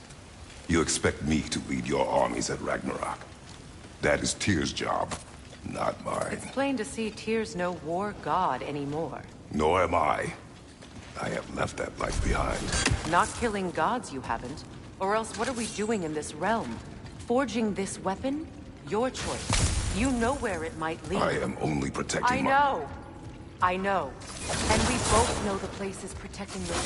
You expect me to lead your armies at Ragnarök? That is Tyr's job, not mine. It's plain to see Tyr's no war god anymore. Nor am I. I have left that life behind. Not killing gods, you haven't. Or else what are we doing in this realm? Forging this weapon? Your choice. You know where it might lead. I am only protecting I know. And we both know the place is protecting your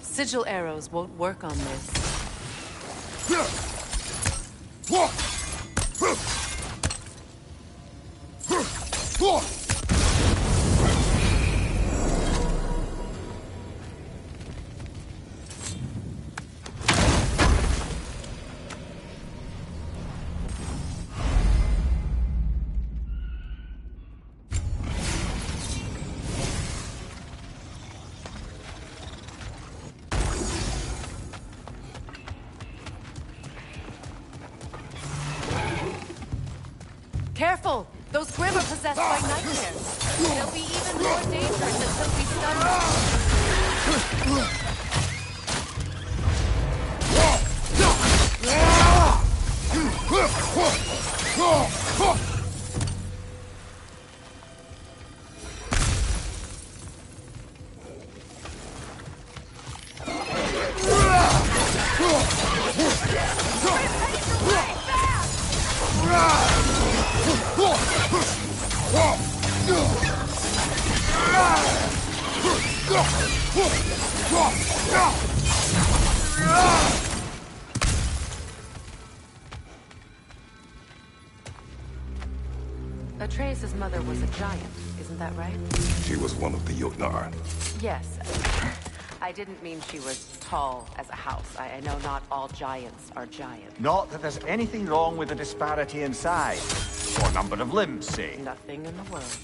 Sigil arrows won't work on this. Careful! Those Grimm are possessed by nightmares. They'll be even more dangerous until we stun them. Atreus' mother was a giant, isn't that right? She was one of the Jotnar. Yes. I didn't mean she was tall as a house. I know not all giants are giants. Not that there's anything wrong with the disparity in size. Or number of limbs, say. Nothing in the world.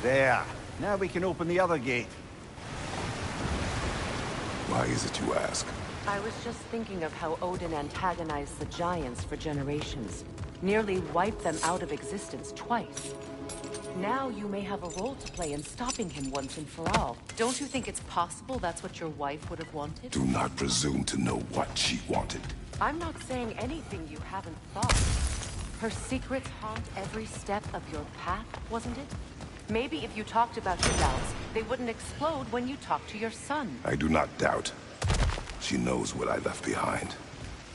There. Now we can open the other gate. Why is it you ask? I was just thinking of how Odin antagonized the giants for generations. Nearly wiped them out of existence twice. Now you may have a role to play in stopping him once and for all. Don't you think it's possible that's what your wife would have wanted? Do not presume to know what she wanted. I'm not saying anything you haven't thought. Her secrets haunt every step of your path, wasn't it? Maybe if you talked about your doubts, they wouldn't explode when you talked to your son. I do not doubt. She knows what I left behind.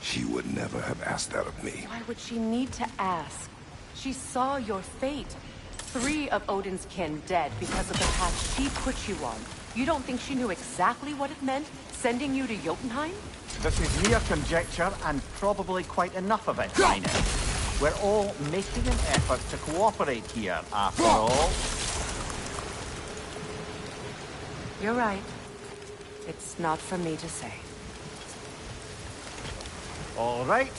She would never have asked that of me. Why would she need to ask? She saw your fate. 3 of Odin's kin dead because of the path she put you on. You don't think she knew exactly what it meant, sending you to Jotunheim? This is mere conjecture, and probably quite enough of it, Highness. We're all making an effort to cooperate here, after all. You're right. It's not for me to say. All right,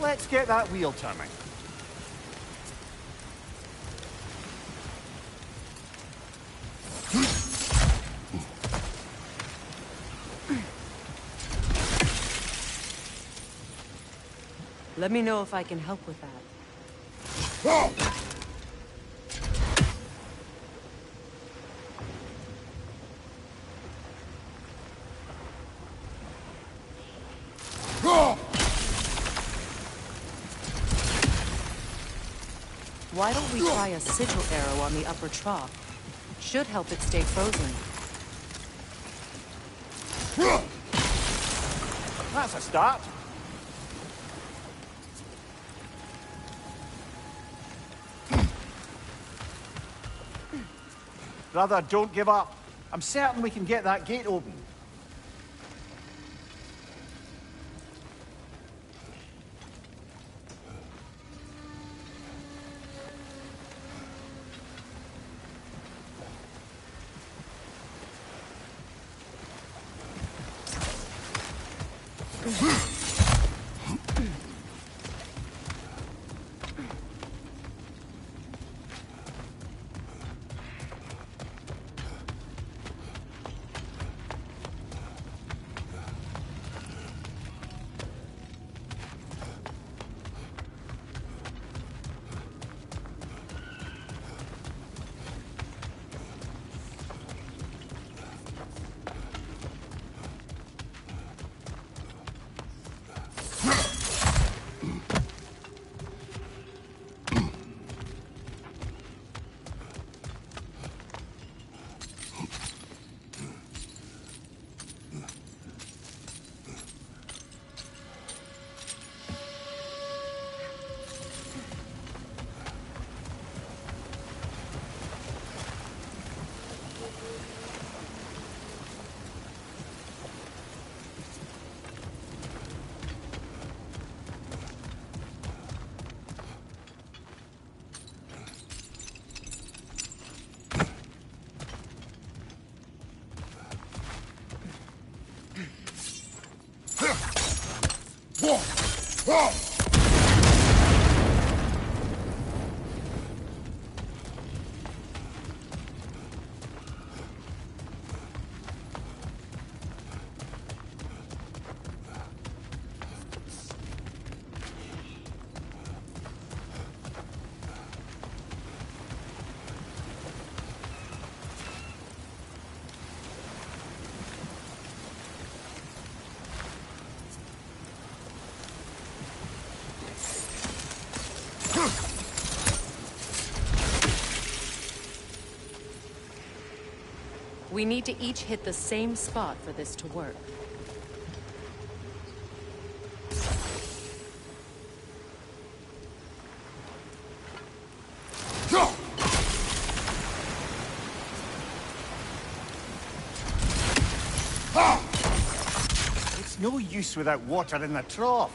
let's get that wheel turning. Let me know if I can help with that. Why don't we try a sigil arrow on the upper trough? Should help it stay frozen. That's a start. Brother, don't give up. I'm certain we can get that gate open. We need to each hit the same spot for this to work. It's no use without water in the trough.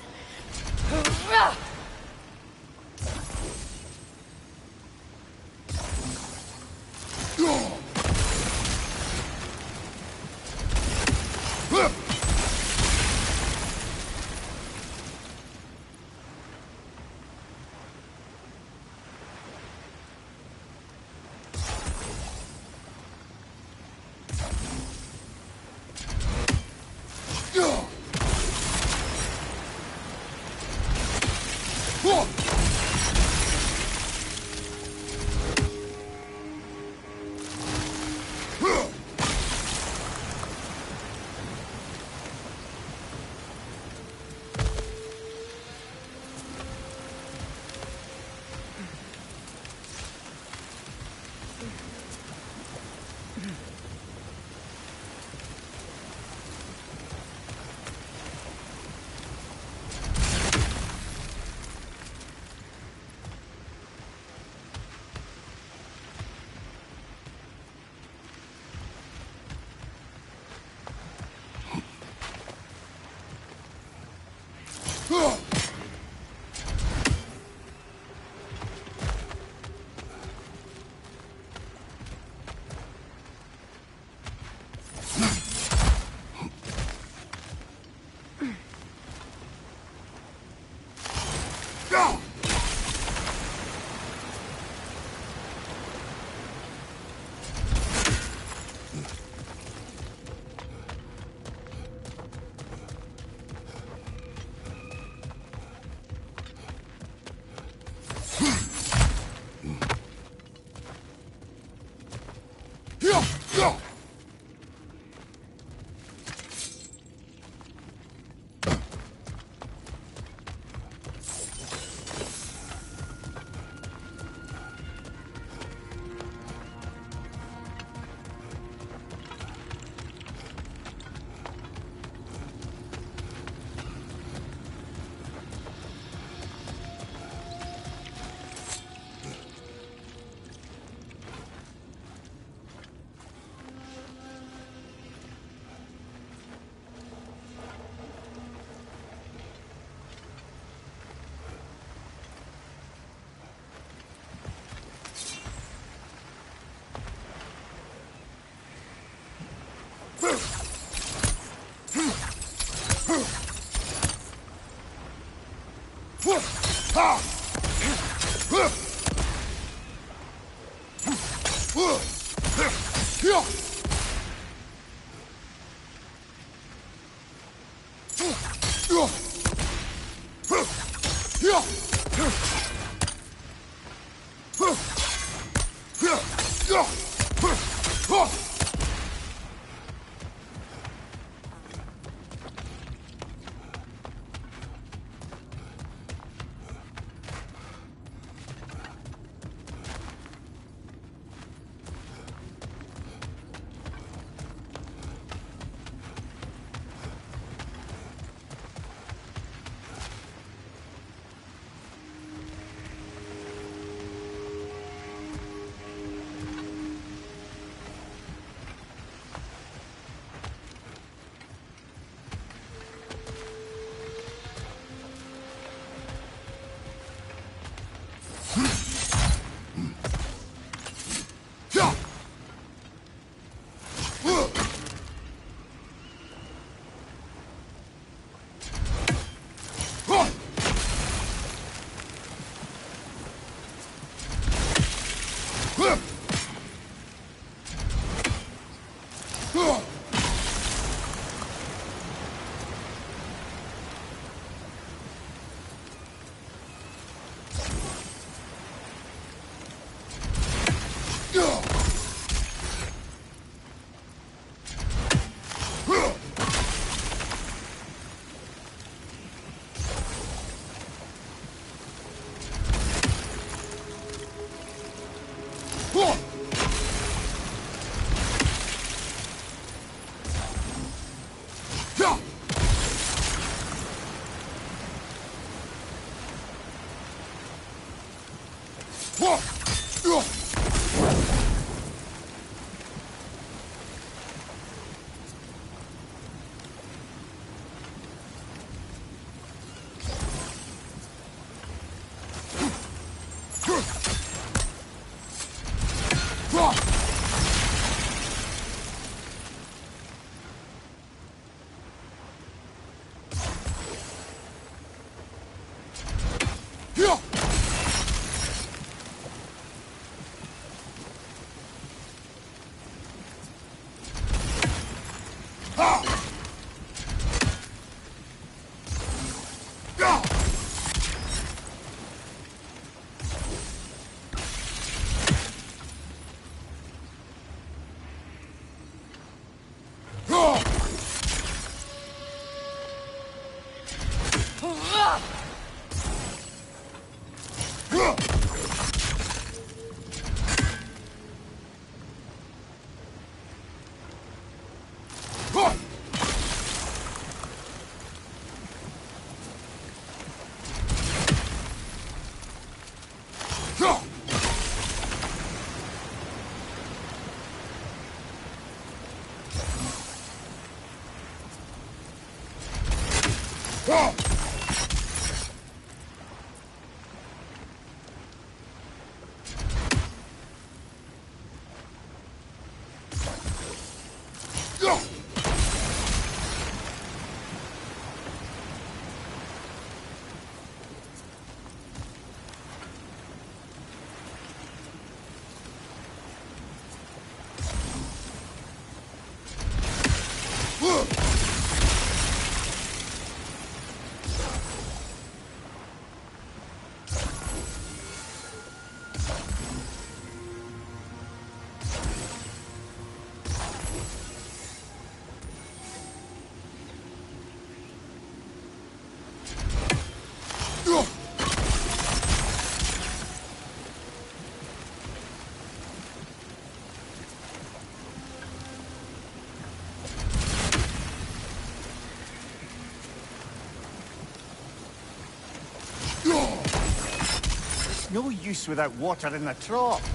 No use without water in the trough.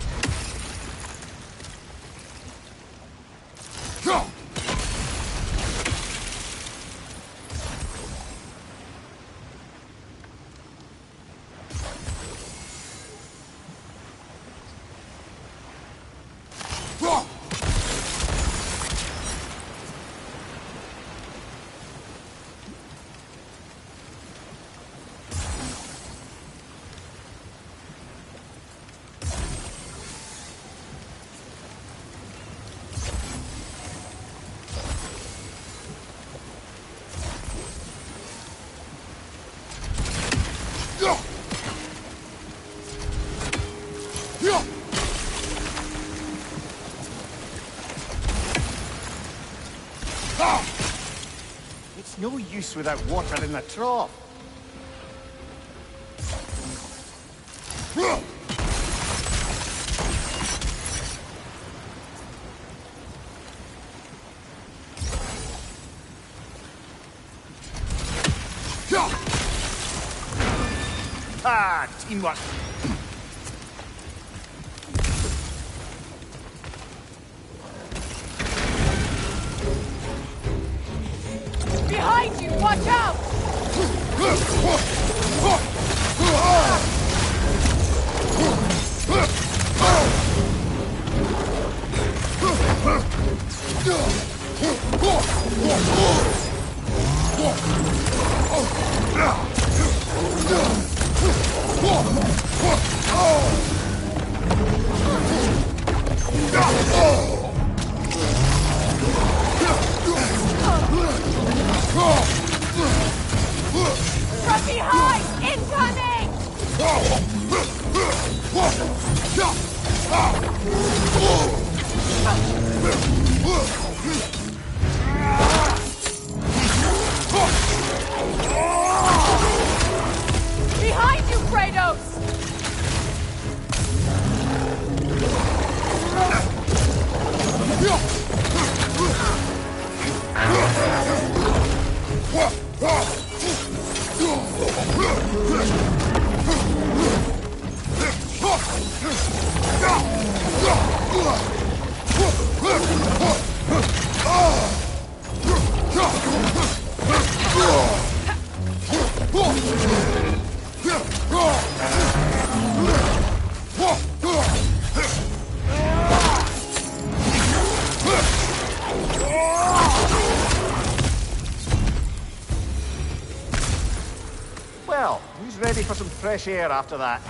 It's no use without water in the trough. Ah, teamwork. Behind you! Watch out! From behind! Incoming! Behind you, Kratos! Well, who's ready for some fresh air after that?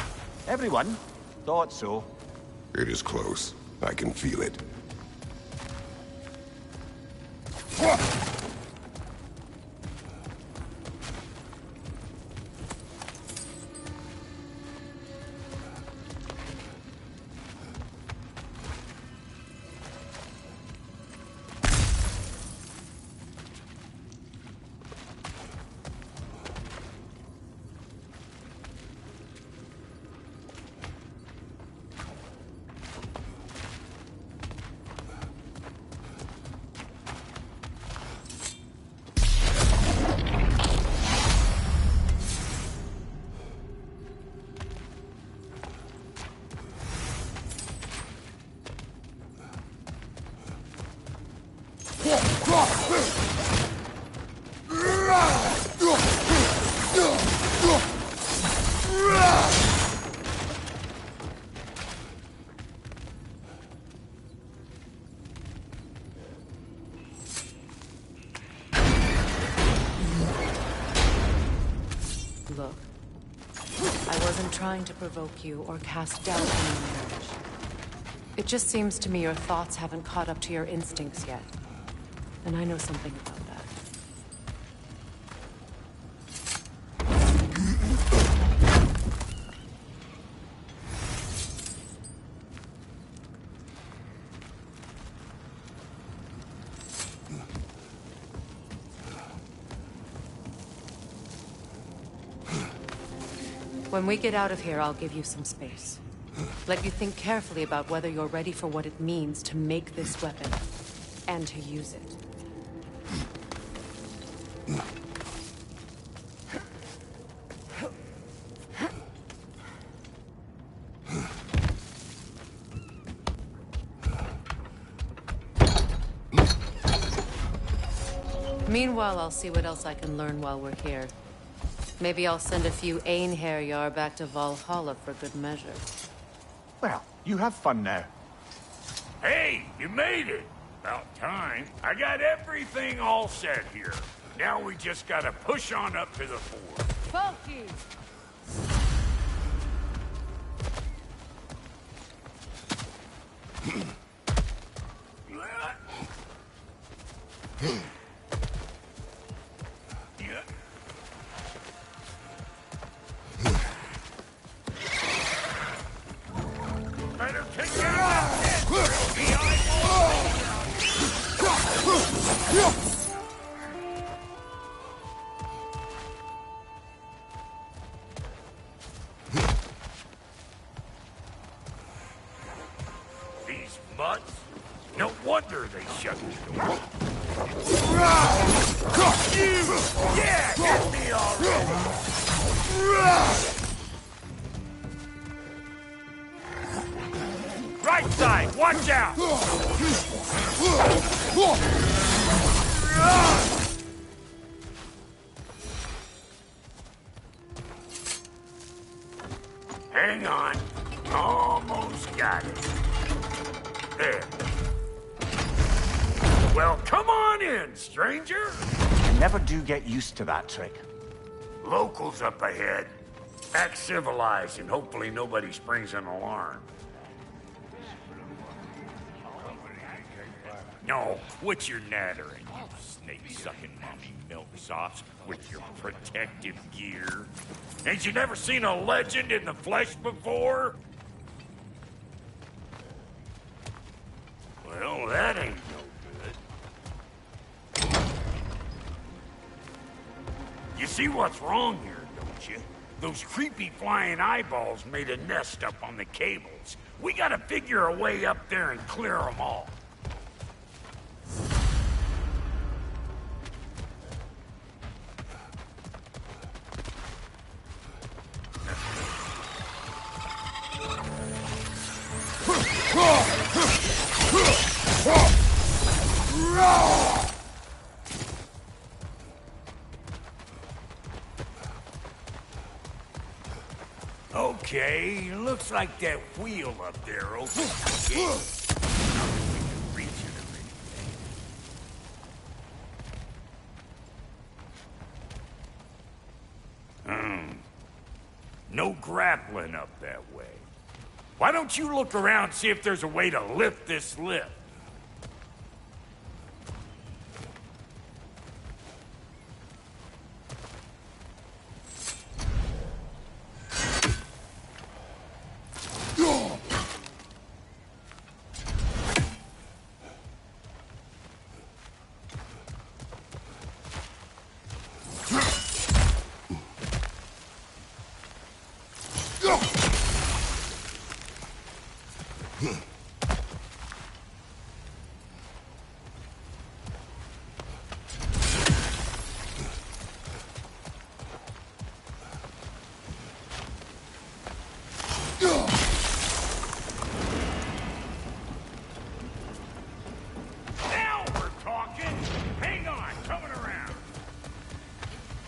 Everyone? Thought so. It is close. I can feel it. Look, I wasn't trying to provoke you or cast doubt on your marriage. It just seems to me your thoughts haven't caught up to your instincts yet. And I know something about that. When we get out of here, I'll give you some space. Let you think carefully about whether you're ready for what it means to make this weapon, and to use it. Meanwhile, I'll see what else I can learn while we're here. Maybe I'll send a few Einherjar back to Valhalla for good measure. Well, you have fun now. Hey, you made it! About time. I got everything all set here. Now we just gotta push on up to the fort. Bulky! Better take it out! These mutts? No wonder they shut the door. Yeah, hit me already! Right side, watch out! Hang on. Almost got it. There. Well, come on in, stranger. You never do get used to that trick. Locals up ahead. Act civilized and hopefully nobody springs an alarm. No, quit your nattering, you snake-sucking mommy milksops with your protective gear. Ain't you never seen a legend in the flesh before? Well, that ain't no good. You see what's wrong here, don't you? Those creepy flying eyeballs made a nest up on the cables. We gotta figure a way up there and clear them all. Looks like that wheel up there opens the gate. How did we can reach it or anything? No grappling up that way. Why don't you look around and see if there's a way to lift this lift?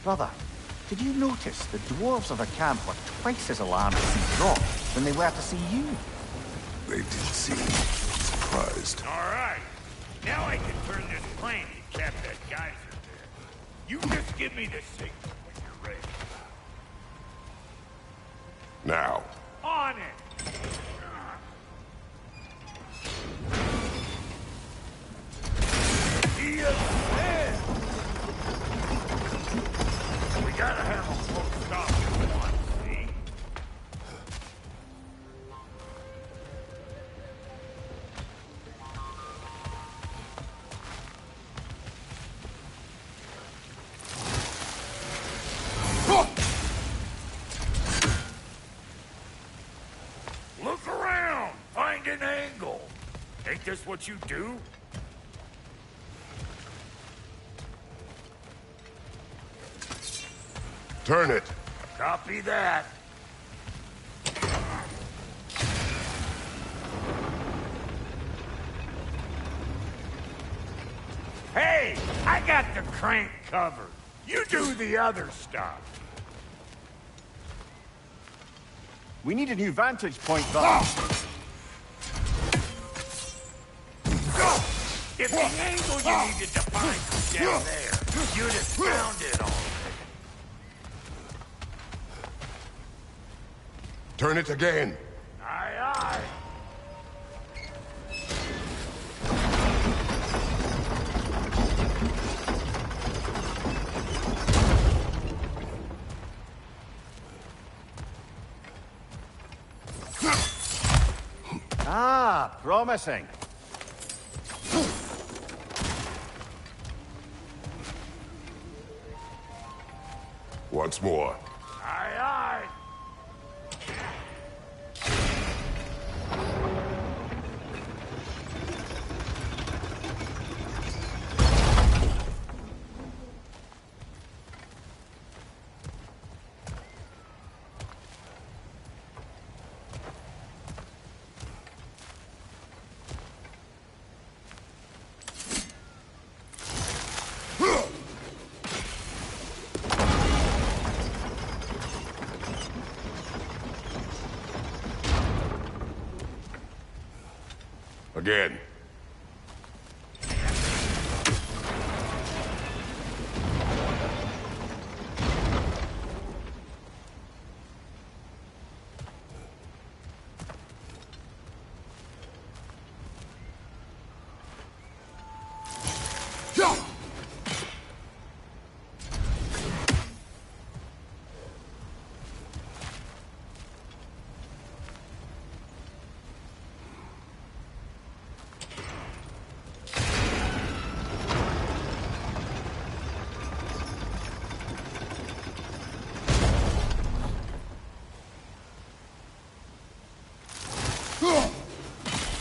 Brother, did you notice the dwarves of the camp were twice as alarmed to see Rock than they were to see you? They did seem surprised. All right. Now I can turn this plane and cap that geyser there. You just give me the signal when you're ready. Now. On it! He is dead! We gotta have a full stop at once, see? Look around! Find an angle! Ain't this what you do? Turn it. Copy that. Hey, I got the crank covered. You do the other stuff. We need a new vantage point, brother. If the angle you needed to find was down there, you'd have found it already. Turn it again. Aye, aye. Ah, promising. Once more. Aye, aye. Again.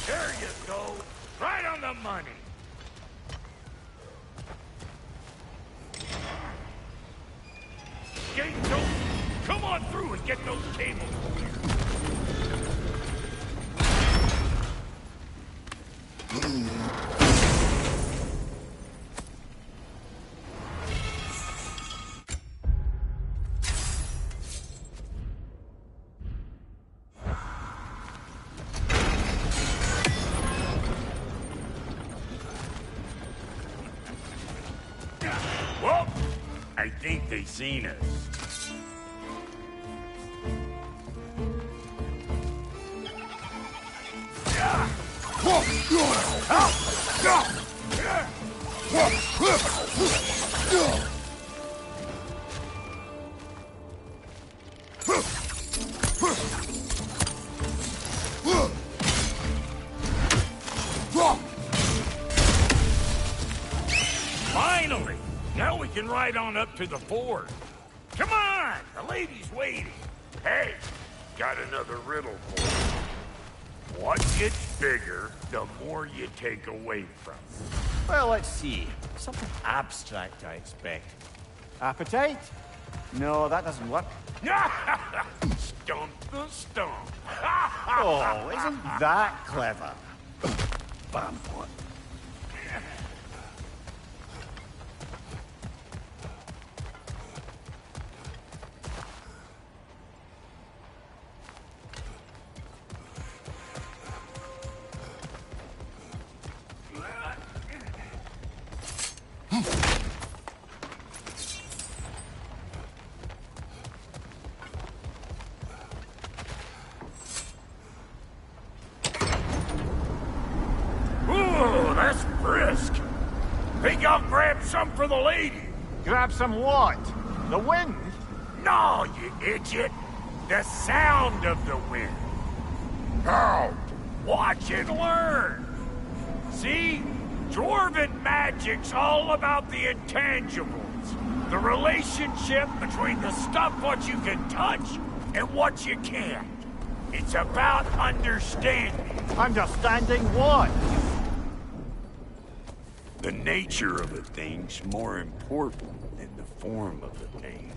There you go. Right on the money. Gates open. Come on through and get those cables clear. I think they seen us. Finally! Now we can ride on up to the fort. Come on! The lady's waiting. Hey, got another riddle for you. What gets bigger, the more you take away from it? Well, let's see. Something abstract, I expect. Appetite? No, that doesn't work. Stump the stump. Oh, isn't that clever? Bam, what? Ooh, that's brisk. Think I'll grab some for the lady. Grab some what? The wind? No, you idiot. The sound of the wind. How? Watch and learn. See? Dwarven magic's all about the intangibles. The relationship between the stuff what you can touch and what you can't. It's about understanding. Understanding what? The nature of a thing's more important than the form of the thing.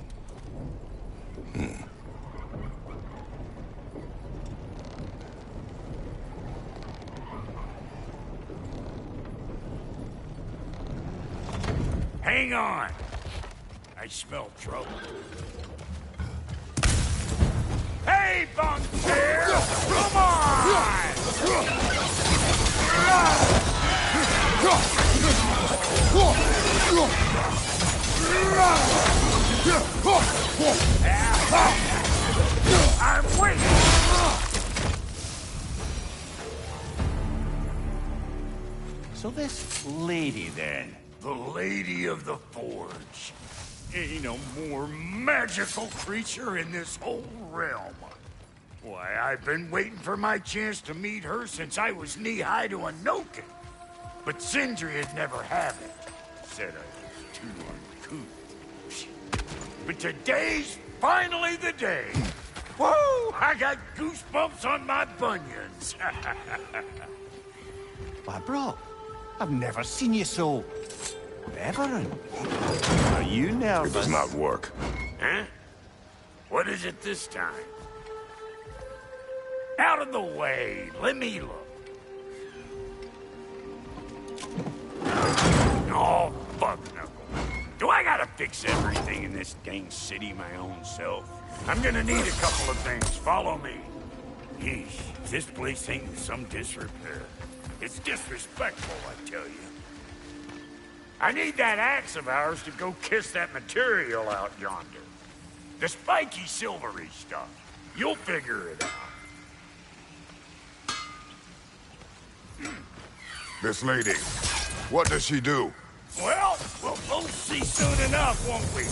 Hang on. I smell trouble. Hey, Bungbear! Come on! I'm waiting! So this lady, then? The Lady of the Forge. Ain't a more magical creature in this whole realm. Why, I've been waiting for my chance to meet her since I was knee-high to a Noken. But Sindri had never had it. Said I was too uncouth. But today's finally the day. Woo! I got goosebumps on my bunions. Barbara, I've never seen you so... reverent. Are you nervous? It does not work. Huh? What is it this time? Out of the way. Let me look. Oh, fuck no. Do I gotta fix everything in this dang city my own self? I'm gonna need a couple of things. Follow me. Yeesh, this place ain't in some disrepair. It's disrespectful, I tell you. I need that axe of ours to go kiss that material out yonder. The spiky, silvery stuff. You'll figure it out. This lady, what does she do? Well, we'll both see soon enough, won't we?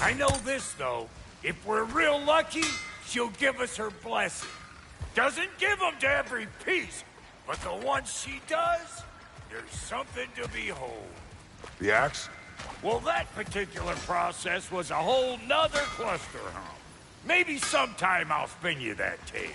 I know this, though. If we're real lucky, she'll give us her blessing. Doesn't give them to every piece, but the ones she does, there's something to behold. The axe? Well, that particular process was a whole nother cluster hump. Maybe sometime I'll spin you that tale.